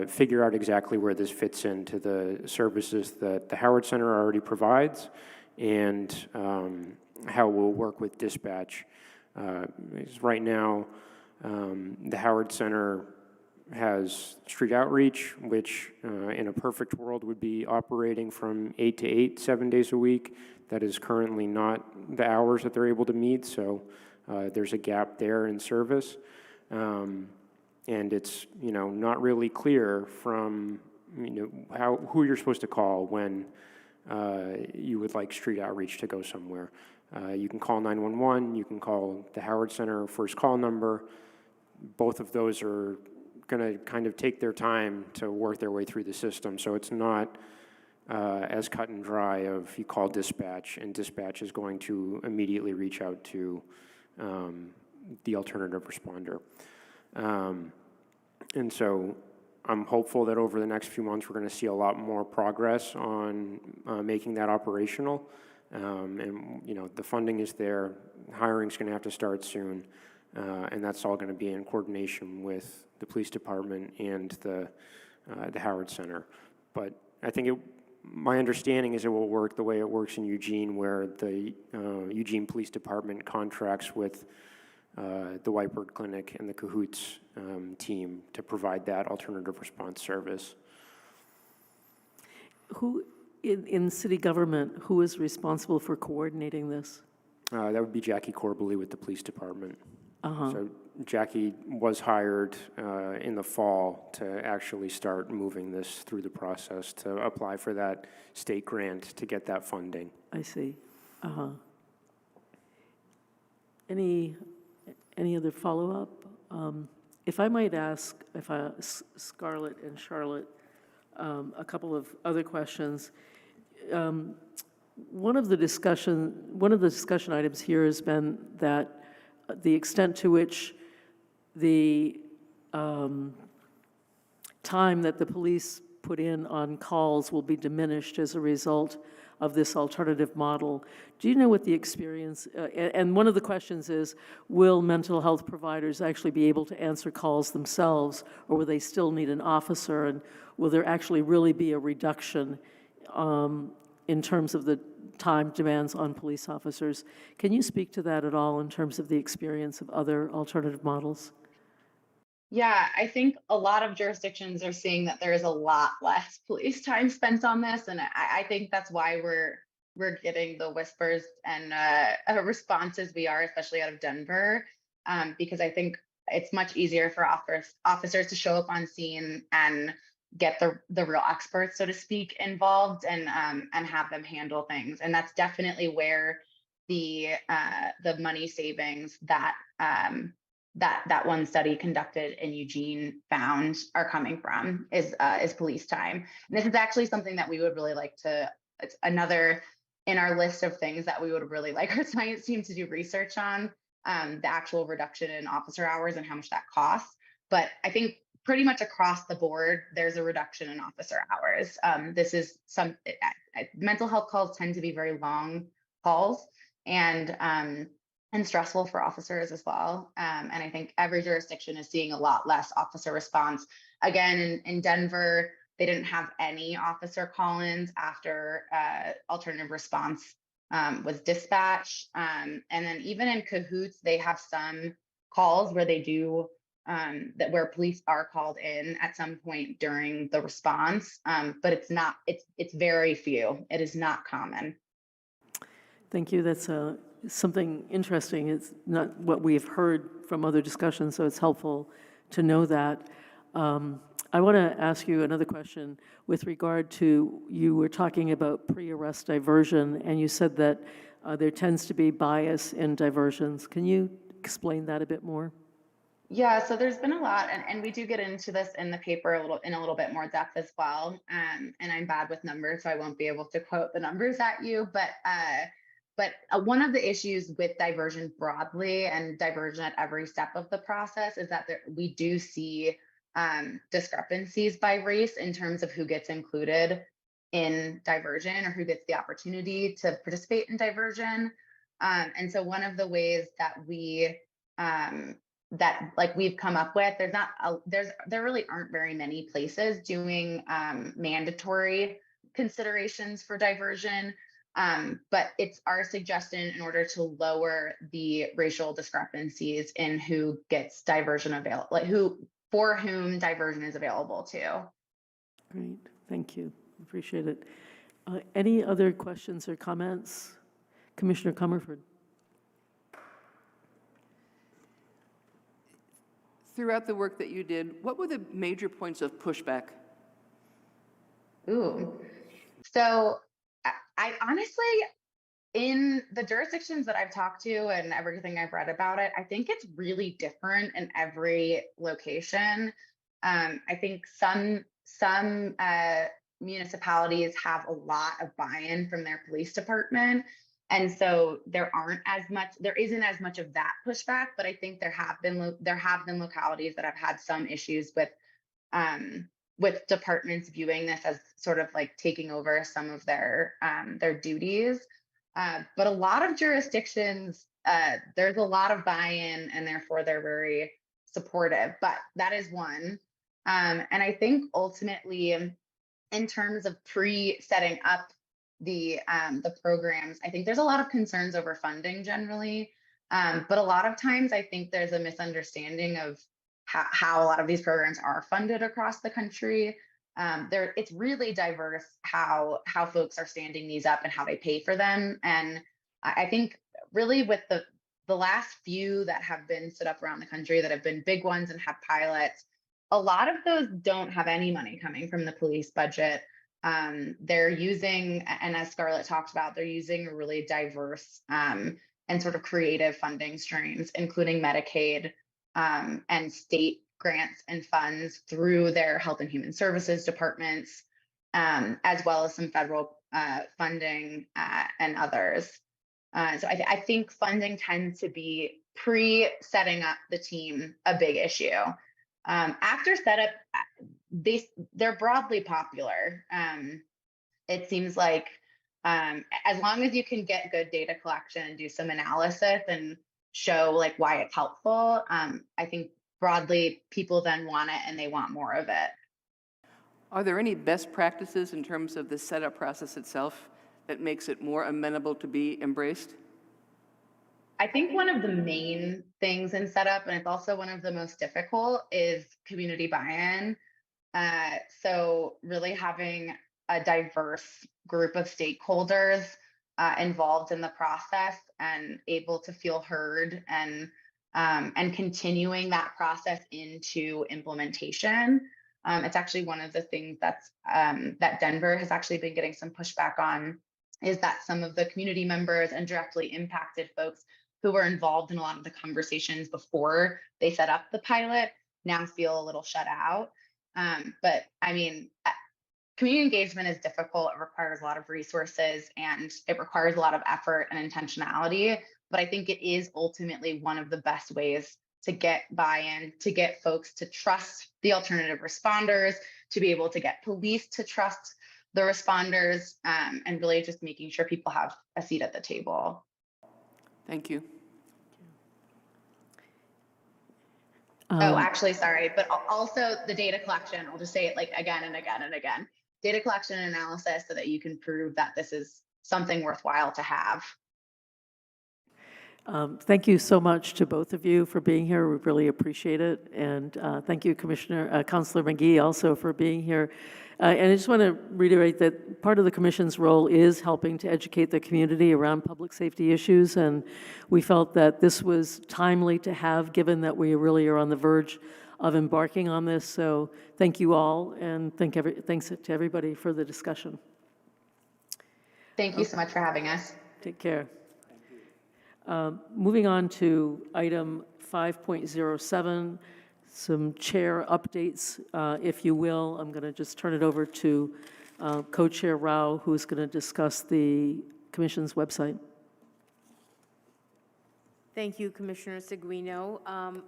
figure out exactly where this fits into the services that the Howard Center already provides and how we'll work with dispatch. Right now, the Howard Center has street outreach, which in a perfect world would be operating from 8 to 8, 7 days a week. That is currently not the hours that they're able to meet, so there's a gap there in service. And it's, not really clear from, who you're supposed to call when you would like street outreach to go somewhere. You can call 911, you can call the Howard Center first call number. Both of those are going to kind of take their time to work their way through the system, so it's not as cut and dry of you call dispatch and dispatch is going to immediately reach out to the alternative responder. And so I'm hopeful that over the next few months we're going to see a lot more progress on making that operational. And the funding is there, hiring's going to have to start soon, and that's all going to be in coordination with the police department and the Howard Center. But I think my understanding is it will work the way it works in Eugene, where the Eugene Police Department contracts with the Whitebird Clinic and the Cahoots team to provide that alternative response service. Who in city government, who is responsible for coordinating this? That would be Jackie Corbally with the police department. Uh-huh. So Jackie was hired in the fall to actually start moving this through the process to apply for that state grant to get that funding. I see. Uh-huh. Any other follow-up? If I might ask, Scarlett and Charlotte, a couple of other questions. One of the discussion items here has been that the extent to which the time that the police put in on calls will be diminished as a result of this alternative model. Do you know what the experience, and one of the questions is, will mental health providers actually be able to answer calls themselves, or will they still need an officer, and will there actually really be a reduction in terms of the time demands on police officers? Can you speak to that at all in terms of the experience of other alternative models? Yeah, I think a lot of jurisdictions are seeing that there is a lot less police time spent on this, and I think that's why we're getting the whispers and responses we are, especially out of Denver, because I think it's much easier for officers to show up on scene and get the real experts, so to speak, involved and have them handle things, and that's definitely where the money savings that that one study conducted in Eugene found are coming from is police time. And this is actually something that we would really like to, it's another in our list of things that we would really like our science team to do research on, the actual reduction in officer hours and how much that costs. But I think pretty much across the board, there's a reduction in officer hours. This is mental health calls tend to be very long calls and stressful for officers as well. And I think every jurisdiction is seeing a lot less officer response. Again, in Denver, they didn't have any officer call-ins after alternative response was dispatched. And then even in Cahoots, they have some calls where they do where police are called in at some point during the response, but it's very few. It is not common. Thank you. That's something interesting. It's not what we've heard from other discussions, so it's helpful to know that. I want to ask you another question with regard to, you were talking about pre-arrest diversion, and you said that there tends to be bias in diversions. Can you explain that a bit more? Yeah, so there's been a lot, and we do get into this in the paper in a little bit more depth as well. And I'm bad with numbers, so I won't be able to quote the numbers at you. But one of the issues with diversion broadly and diversion at every step of the process is that we do see discrepancies by race in terms of who gets included in diversion or who gets the opportunity to participate in diversion. And so one of the ways that we've come up with, there really aren't very many places doing mandatory considerations for diversion. But it's our suggestion in order to lower the racial discrepancies in who gets diversion available, for whom diversion is available to. Great, thank you, appreciate it. Any other questions or comments? Commissioner Comerford. Throughout the work that you did, what were the major points of pushback? Ooh, so I honestly, in the jurisdictions that I've talked to and everything I've read about it, I think it's really different in every location. I think some municipalities have a lot of buy-in from their police department. And so there isn't as much of that pushback, but I think there have been localities that have had some issues with departments viewing this as sort of like taking over some of their duties. But a lot of jurisdictions, there's a lot of buy-in, and therefore they're very supportive. But that is one. And I think ultimately, in terms of setting up the programs, I think there's a lot of concerns over funding generally. But a lot of times I think there's a misunderstanding of how a lot of these programs are funded across the country. It's really diverse how folks are standing these up and how they pay for them. And I think really with the last few that have been stood up around the country that have been big ones and have pilots, a lot of those don't have any money coming from the police budget. They're using, and as Scarlett talked about, they're using a really diverse and sort of creative funding streams, including Medicaid and state grants and funds through their Health and Human Services departments, as well as some federal funding and others. So I think funding tends to be pre-setting up the team a big issue. After setup, they're broadly popular. It seems like as long as you can get good data collection and do some analysis and show like why it's helpful, I think broadly people then want it and they want more of it. Are there any best practices in terms of the setup process itself that makes it more amenable to be embraced? I think one of the main things in setup, and it's also one of the most difficult, is community buy-in. So really having a diverse group of stakeholders involved in the process and able to feel heard and continuing that process into implementation. It's actually one of the things that Denver has actually been getting some pushback on, is that some of the community members and directly impacted folks who were involved in a lot of the conversations before they set up the pilot now feel a little shut out. But I mean, community engagement is difficult. It requires a lot of resources and it requires a lot of effort and intentionality. But I think it is ultimately one of the best ways to get buy-in, to get folks to trust the alternative responders, to be able to get police to trust the responders, and really just making sure people have a seat at the table. Thank you. Oh, actually, sorry, but also the data collection, I'll just say it like again and again and again. Data collection and analysis so that you can prove that this is something worthwhile to have. Thank you so much to both of you for being here. We really appreciate it. And thank you, Councilor McGee, also for being here. And I just want to reiterate that part of the Commission's role is helping to educate the community around public safety issues. And we felt that this was timely to have, given that we really are on the verge of embarking on this. So thank you all, and thanks to everybody for the discussion. Thank you so much for having us. Take care. Moving on to item 5.07, some chair updates, if you will. I'm going to just turn it over to Co-Chair Rao, who's going to discuss the Commission's website. Thank you, Commissioner Seguino.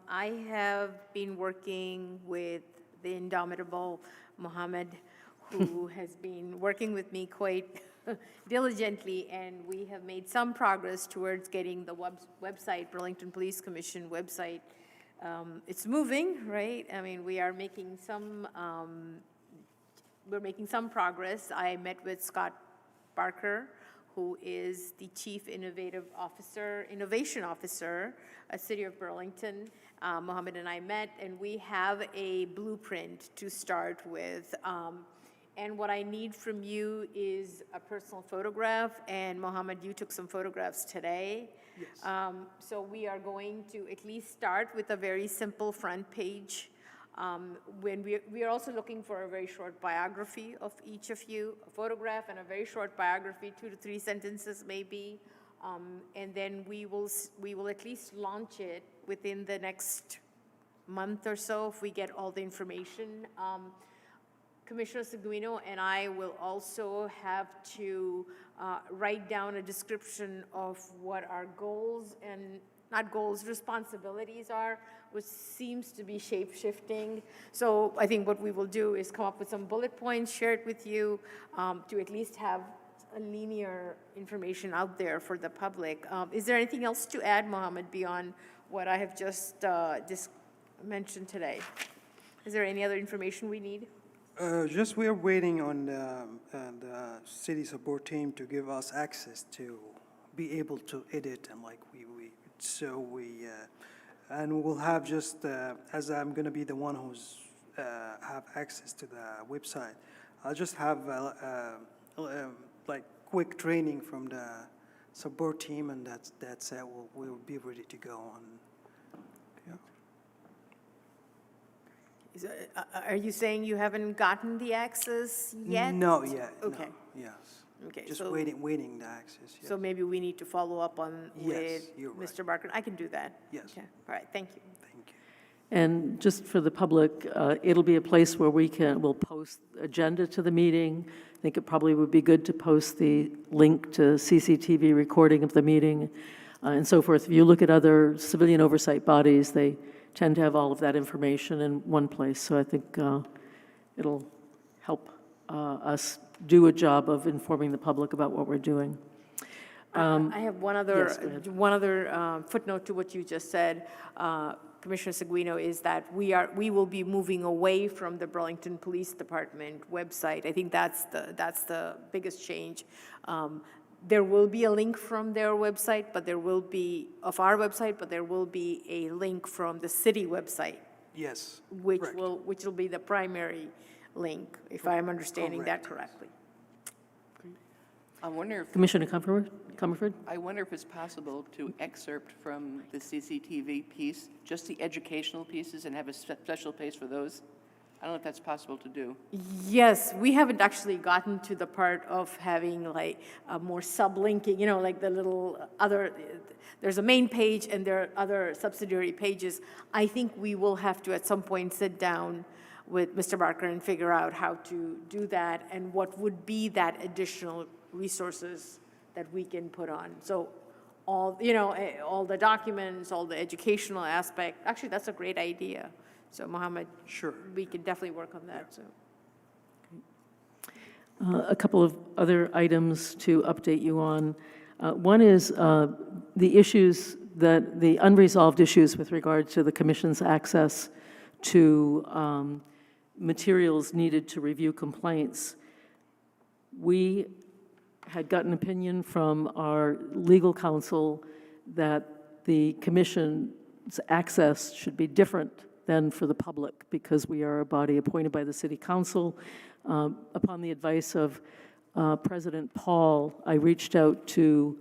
I have been working with the indomitable Mohammed, who has been working with me quite diligently, and we have made some progress towards getting the website, Burlington Police Commission website. It's moving, right? I mean, we are making some, we're making some progress. I met with Scott Barker, who is the Chief Innovation Officer at City of Burlington. Mohammed and I met, and we have a blueprint to start with. And what I need from you is a personal photograph. And Mohammed, you took some photographs today. Yes. So we are going to at least start with a very simple front page. When we are also looking for a very short biography of each of you, a photograph and a very short biography, 2 to 3 sentences maybe. And then we will at least launch it within the next month or so if we get all the information. Commissioner Seguino and I will also have to write down a description of what our goals and, not goals, responsibilities are, which seems to be shape-shifting. So I think what we will do is come up with some bullet points, share it with you, to at least have a linear information out there for the public. Is there anything else to add, Mohammed, beyond what I have just mentioned today? Is there any other information we need? Just we are waiting on the city support team to give us access to be able to edit, and like and we'll have just as I'm going to be the one who's have access to the website, I'll just have like quick training from the support team, and that's it. We'll be ready to go on. Are you saying you haven't gotten the access yet? No, yet. Okay. No, yes. Okay. Just so, waiting the access. Yes. So maybe we need to follow up on with you're right. Mr. Barker. I can do that. Yes. Okay. All right. Thank you. Thank you. And just for the public, it'll be a place where we'll post agenda to the meeting. I think it probably would be good to post the link to CCTV recording of the meeting and so forth. If you look at other civilian oversight bodies, they tend to have all of that information in one place. So I think it'll help us do a job of informing the public about what we're doing. I have one other, yes, go ahead. one other footnote to what you just said, Commissioner Seguino, is that we will be moving away from the Burlington Police Department website. I think that's the biggest change. There will be a link from their website, but there will be, of our website, but there will be a link from the city website. Yes. Which will be the primary link, if I'm understanding that correctly. I wonder if Commissioner Comerford? I wonder if it's possible to excerpt from the CCTV piece, just the educational pieces, and have a special place for those. I don't know if that's possible to do. Yes, we haven't actually gotten to the part of having like a more sublinking, you know, like the little other, there's a main page and there are other subsidiary pages. I think we will have to at some point sit down with Mr. Barker and figure out how to do that and what would be that additional resources that we can put on. So all, all the documents, all the educational aspect, actually, that's a great idea. So Mohammed, Sure. we can definitely work on that, so. A couple of other items to update you on. One is the unresolved issues with regard to the commission's access to materials needed to review complaints. We had gotten opinion from our legal counsel that the commission's access should be different than for the public because we are a body appointed by the city council. Upon the advice of President Paul, I reached out to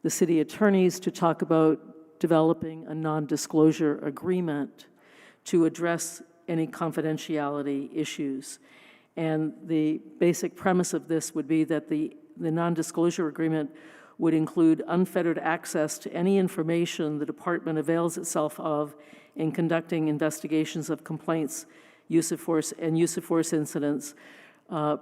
the city attorneys to talk about developing a non-disclosure agreement to address any confidentiality issues. And the basic premise of this would be that the non-disclosure agreement would include unfettered access to any information the department avails itself of in conducting investigations of complaints, use of force, and use of force incidents,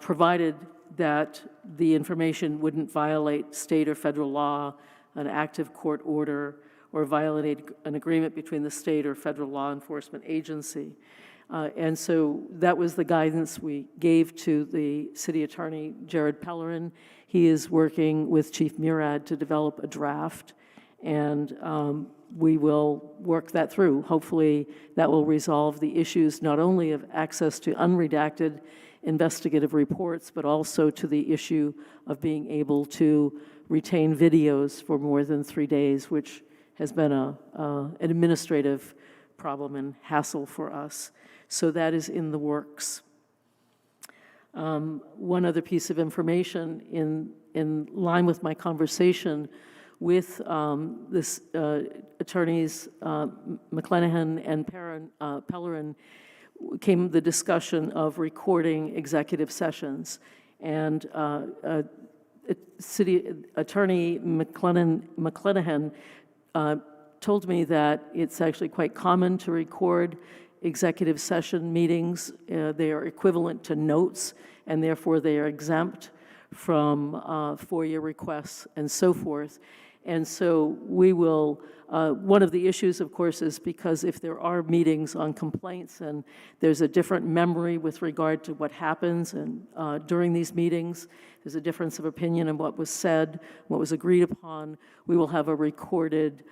provided that the information wouldn't violate state or federal law, an active court order, or violate an agreement between the state or federal law enforcement agency. And so that was the guidance we gave to the city attorney, Jared Pellerin. He is working with Chief Murad to develop a draft, and we will work that through. Hopefully that will resolve the issues not only of access to unredacted investigative reports, but also to the issue of being able to retain videos for more than 3 days, which has been an administrative problem and hassle for us. So that is in the works. One other piece of information in line with my conversation with this attorneys McClenahan and Pellerin came the discussion of recording executive sessions. And City Attorney McClenahan told me that it's actually quite common to record executive session meetings. They are equivalent to notes, and therefore they are exempt from FOIA requests and so forth. And so we will, one of the issues, of course, is because if there are meetings on complaints and there's a different memory with regard to what happens and during these meetings, there's a difference of opinion in what was said, what was agreed upon, we will have a recorded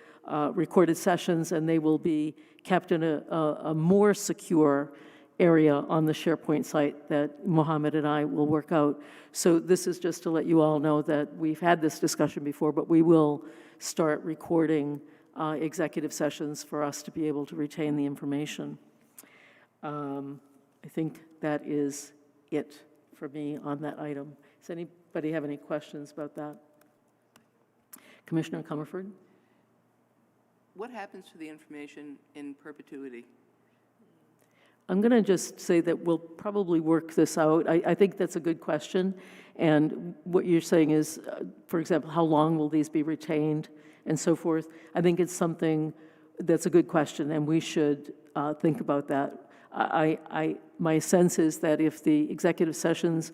sessions, and they will be kept in a more secure area on the SharePoint site that Mohammed and I will work out. So this is just to let you all know that we've had this discussion before, but we will start recording executive sessions for us to be able to retain the information. I think that is it for me on that item. Does anybody have any questions about that? Commissioner Comerford? What happens to the information in perpetuity? I'm going to just say that we'll probably work this out. I think that's a good question. And what you're saying is, for example, how long will these be retained and so forth? I think it's something that's a good question, and we should think about that. My sense is that if the executive sessions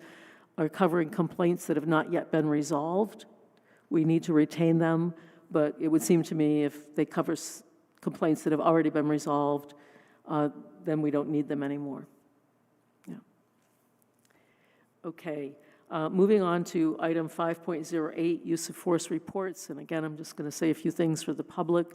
are covering complaints that have not yet been resolved, we need to retain them. But it would seem to me if they cover complaints that have already been resolved, then we don't need them anymore. Yeah. Okay. Moving on to item 5.08, use of force reports. And again, I'm just going to say a few things for the public,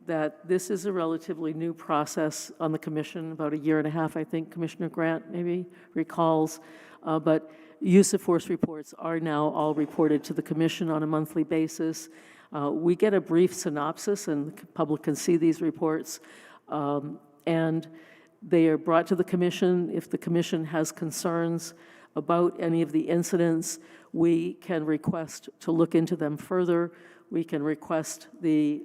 that this is a relatively new process on the commission, about 1.5 years, I think Commissioner Grant maybe recalls. But use of force reports are now all reported to the commission on a monthly basis. We get a brief synopsis, and the public can see these reports. And they are brought to the commission. If the commission has concerns about any of the incidents, we can request to look into them further. We can request the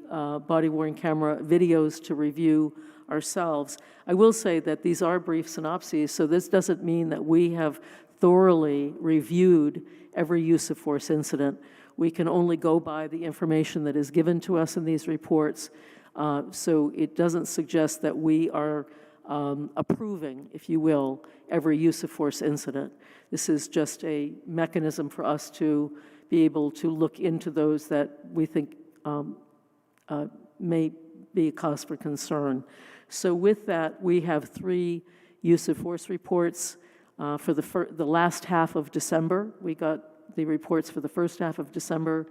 body-worn camera videos to review ourselves. I will say that these are brief synopses, so this doesn't mean that we have thoroughly reviewed every use of force incident. We can only go by the information that is given to us in these reports. So it doesn't suggest that we are approving, if you will, every use of force incident. This is just a mechanism for us to be able to look into those that we think may be a cause for concern. So with that, we have 3 use of force reports for the last half of December. We got the reports for the first half of December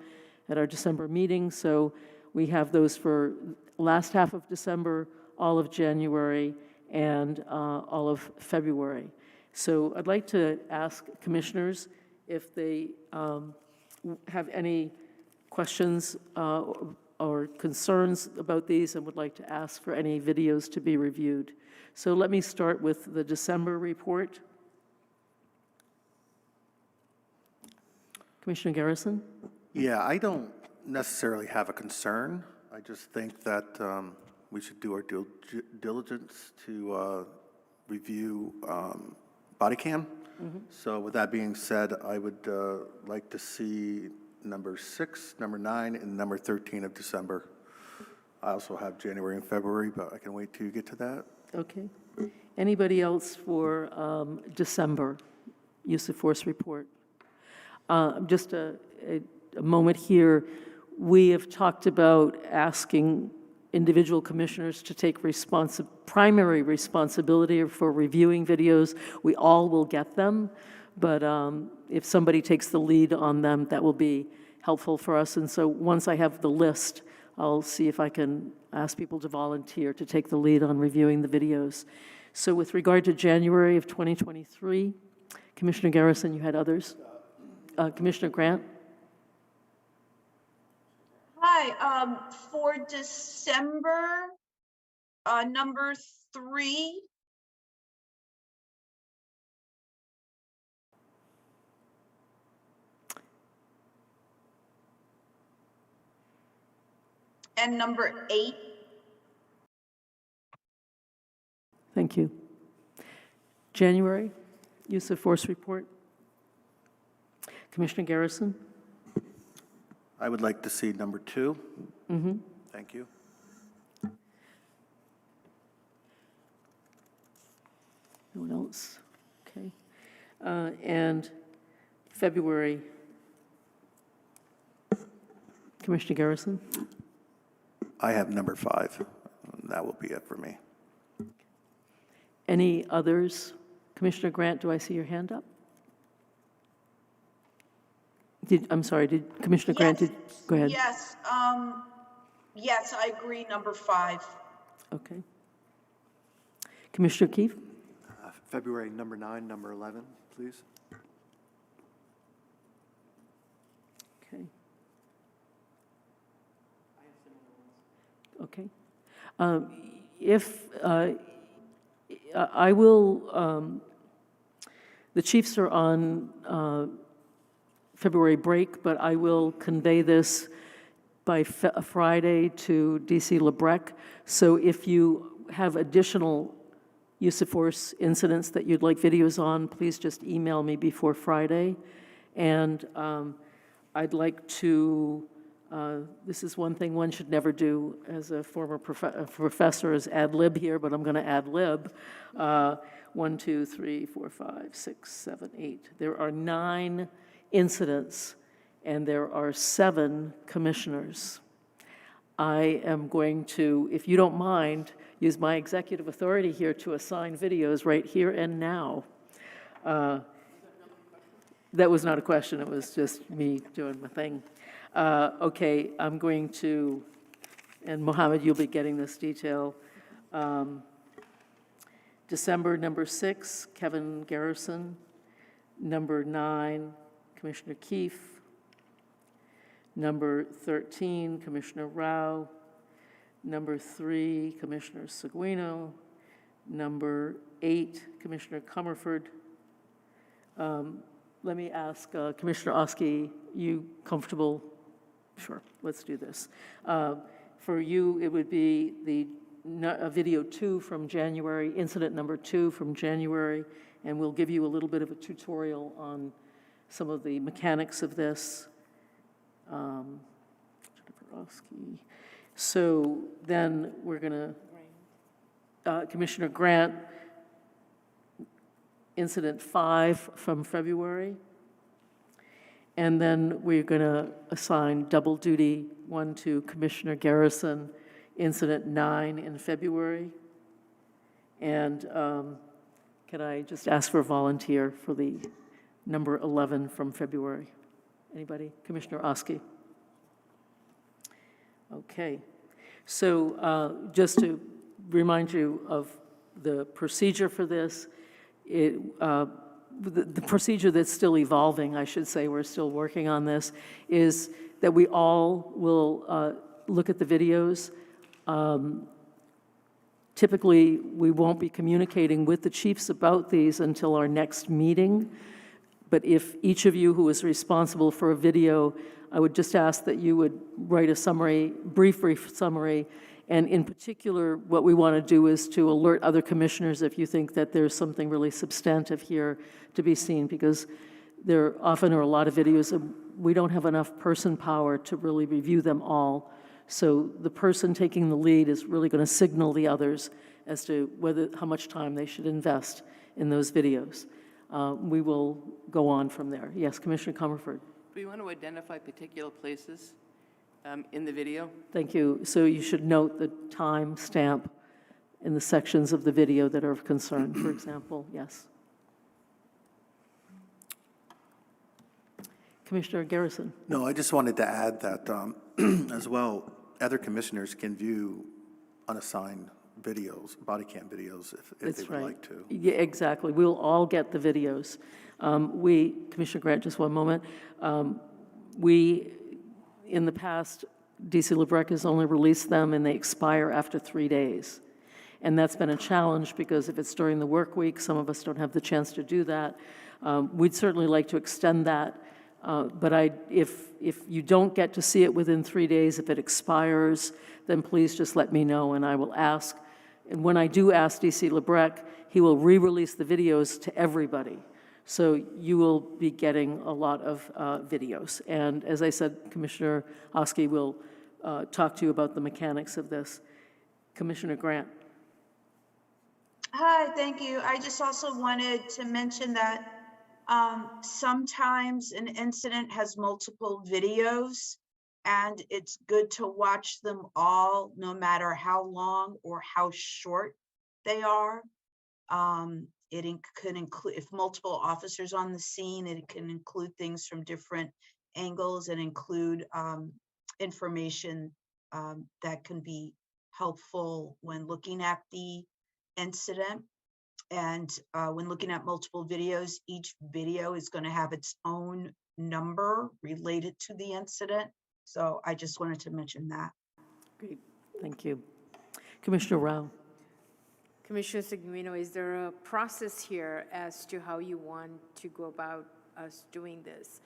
at our December meeting. So we have those for last half of December, all of January, and all of February. So I'd like to ask commissioners if they have any questions or concerns about these and would like to ask for any videos to be reviewed. So let me start with the December report. Commissioner Garrison? Yeah, I don't necessarily have a concern. I just think that we should do our due diligence to review body cam. So with that being said, I would like to see number 6, number 9, and number 13 of December. I also have January and February, but I can wait till you get to that. Okay. Anybody else for December use of force report? Just a moment here. We have talked about asking individual commissioners to take primary responsibility for reviewing videos. We all will get them, but if somebody takes the lead on them, that will be helpful for us. And so once I have the list, I'll see if I can ask people to volunteer to take the lead on reviewing the videos. So with regard to January of 2023, Commissioner Garrison, you had others? Commissioner Grant? Hi, for December, number 3. And number 8. Thank you. January, use of force report. Commissioner Garrison? I would like to see number 2. Thank you. No one else? Okay. And February, Commissioner Garrison? I have number 5. That will be it for me. Any others? Commissioner Grant, do I see your hand up? I'm sorry, did Commissioner Grant, go ahead. Yes, yes, I agree, number 5. Okay. Commissioner Keefe? February number 9, number 11, please. Okay. Okay. If I will, the Chiefs are on February break, but I will convey this by Friday to DC LeBrec. So if you have additional use of force incidents that you'd like videos on, please just email me before Friday. And I'd like to, this is one thing one should never do as a former professor, is ad lib here, but I'm going to ad lib. 1, 2, 3, 4, 5, 6, 7, 8. There are 9 incidents, and there are 7 commissioners. I am going to, if you don't mind, use my executive authority here to assign videos right here and now. That was not a question, it was just me doing my thing. Okay, I'm going to, and Mohammed, you'll be getting this detail. December number 6, Kevin Garrison. Number 9, Commissioner Keefe. Number 13, Commissioner Rao. Number 3, Commissioner Seguino. Number 8, Commissioner Comerford. Let me ask Commissioner Oski, you comfortable? Sure, let's do this. For you, it would be the video 2 from January, incident number 2 from January, and we'll give you a little bit of a tutorial on some of the mechanics of this. So then we're going to, Commissioner Grant, incident 5 from February. And then we're going to assign double duty 1 to Commissioner Garrison, incident 9 in February. And can I just ask for a volunteer for the number 11 from February? Anybody? Commissioner Oski? Okay. So just to remind you of the procedure for this, the procedure that's still evolving, I should say, we're still working on this, is that we all will look at the videos. Typically, we won't be communicating with the chiefs about these until our next meeting. But if each of you who is responsible for a video, I would just ask that you would write a summary, brief summary. And in particular, what we want to do is to alert other commissioners if you think that there's something really substantive here to be seen, because there often are a lot of videos and we don't have enough person power to really review them all. So the person taking the lead is really going to signal the others as to how much time they should invest in those videos. We will go on from there. Yes, Commissioner Comerford. Do you want to identify particular places in the video? Thank you. So you should note the time stamp in the sections of the video that are of concern, for example. Yes. Commissioner Garrison. No, I just wanted to add that as well, other commissioners can view unassigned videos, body cam videos, if they would like to. Yeah, exactly. We'll all get the videos. Commissioner Grant, just one moment. In the past, DC LeBrec has only released them and they expire after 3 days. And that's been a challenge because if it's during the work week, some of us don't have the chance to do that. We'd certainly like to extend that. But if you don't get to see it within 3 days, if it expires, then please just let me know and I will ask. And when I do ask DC LeBrec, he will re-release the videos to everybody. So you will be getting a lot of videos. And as I said, Commissioner Oski will talk to you about the mechanics of this. Commissioner Grant. Hi, thank you. I just also wanted to mention that sometimes an incident has multiple videos and it's good to watch them all, no matter how long or how short they are. It could include, if multiple officers on the scene, it can include things from different angles and include information that can be helpful when looking at the incident. And when looking at multiple videos, each video is going to have its own number related to the incident. So I just wanted to mention that. Great, thank you. Commissioner Rao. Commissioner Seguino, is there a process here as to how you want to go about us doing this?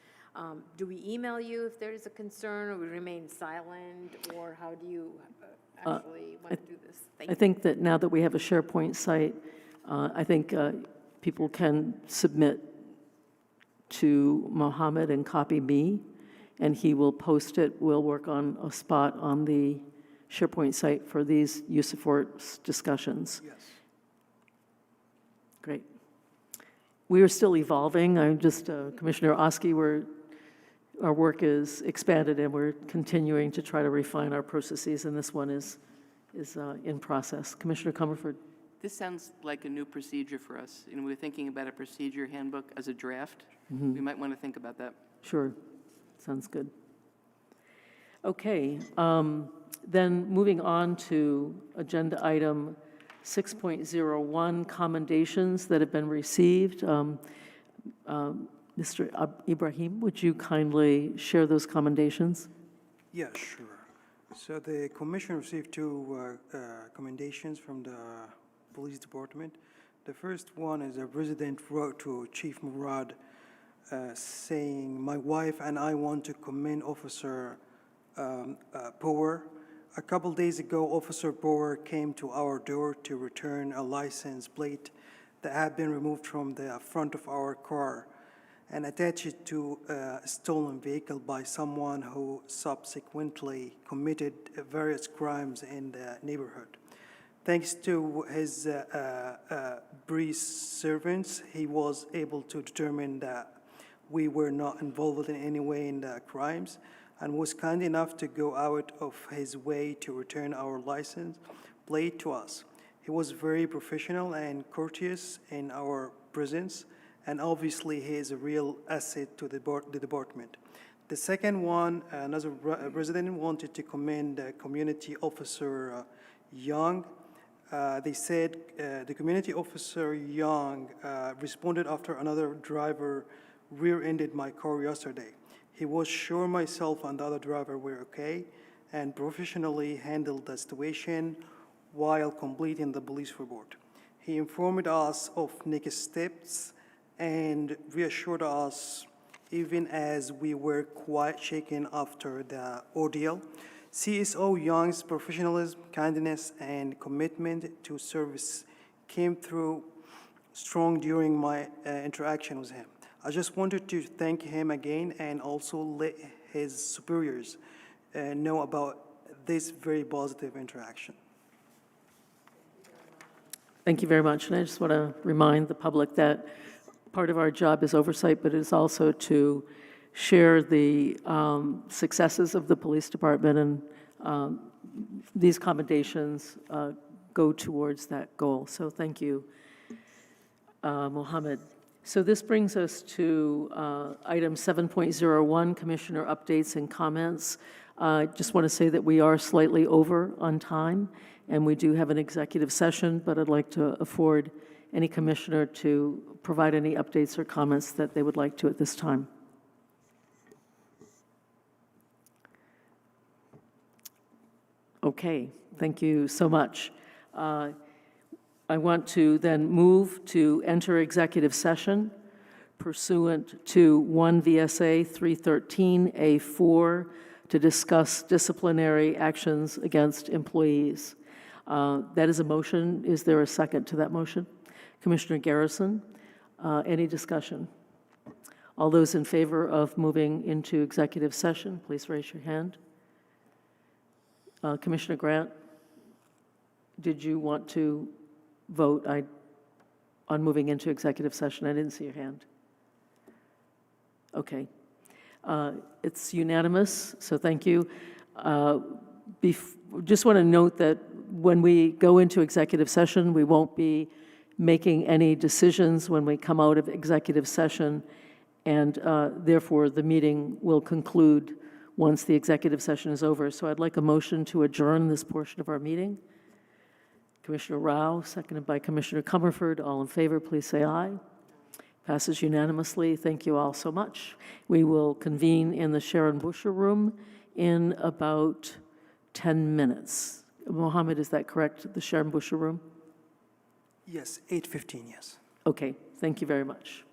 Do we email you if there is a concern, or we remain silent, or how do you actually want to do this? I think that now that we have a SharePoint site, I think people can submit to Mohammed and copy me, and he will post it. We'll work on a spot on the SharePoint site for these use of force discussions. Yes. Great. We are still evolving. I'm just, Commissioner Oski, our work is expanded and we're continuing to try to refine our processes, and this one is in process. Commissioner Comerford. This sounds like a new procedure for us. And we're thinking about a procedure handbook as a draft. We might want to think about that. Sure. Sounds good. Okay. Then moving on to agenda item 6.01, commendations that have been received. Mr. Ibrahim, would you kindly share those commendations? Yeah, sure. So the commission received 2 commendations from the police department. The first one is a resident wrote to Chief Murad saying, "My wife and I want to commend Officer Power. A couple days ago, Officer Power came to our door to return a license plate that had been removed from the front of our car and attach it to a stolen vehicle by someone who subsequently committed various crimes in the neighborhood. Thanks to his brief servants, he was able to determine that we were not involved in any way in the crimes and was kind enough to go out of his way to return our license plate to us. He was very professional and courteous in our presence, and obviously he is a real asset to the department. The second one, another resident wanted to commend Community Officer Young. They said the Community Officer Young responded after another driver rear-ended my car yesterday. He was sure myself and the other driver were okay and professionally handled the situation while completing the police report. He informed us of next steps and reassured us even as we were quite shaken after the ordeal. CSO Young's professionalism, kindness, and commitment to service came through strong during my interaction with him. I just wanted to thank him again and also let his superiors know about this very positive interaction. Thank you very much. And I just want to remind the public that part of our job is oversight, but it is also to share the successes of the police department, and these commendations go towards that goal. So thank you, Mohammed. So this brings us to item 7.01, Commissioner updates and comments. I just want to say that we are slightly over on time, and we do have an executive session, but I'd like to afford any commissioner to provide any updates or comments that they would like to at this time. Okay, thank you so much. I want to then move to enter executive session pursuant to 1 VSA 313A4 to discuss disciplinary actions against employees. That is a motion. Is there a second to that motion? Commissioner Garrison, any discussion? All those in favor of moving into executive session, please raise your hand. Commissioner Grant, did you want to vote on moving into executive session? I didn't see your hand. Okay. It's unanimous, so thank you. Just want to note that when we go into executive session, we won't be making any decisions when we come out of executive session, and therefore the meeting will conclude once the executive session is over. So I'd like a motion to adjourn this portion of our meeting. Commissioner Rao, seconded by Commissioner Comerford. All in favor, please say aye. Passes unanimously. Thank you all so much. We will convene in the Sharon Busher room in about 10 minutes. Mohammed, is that correct, the Sharon Busher room? Yes, 8:15, yes. Okay, thank you very much.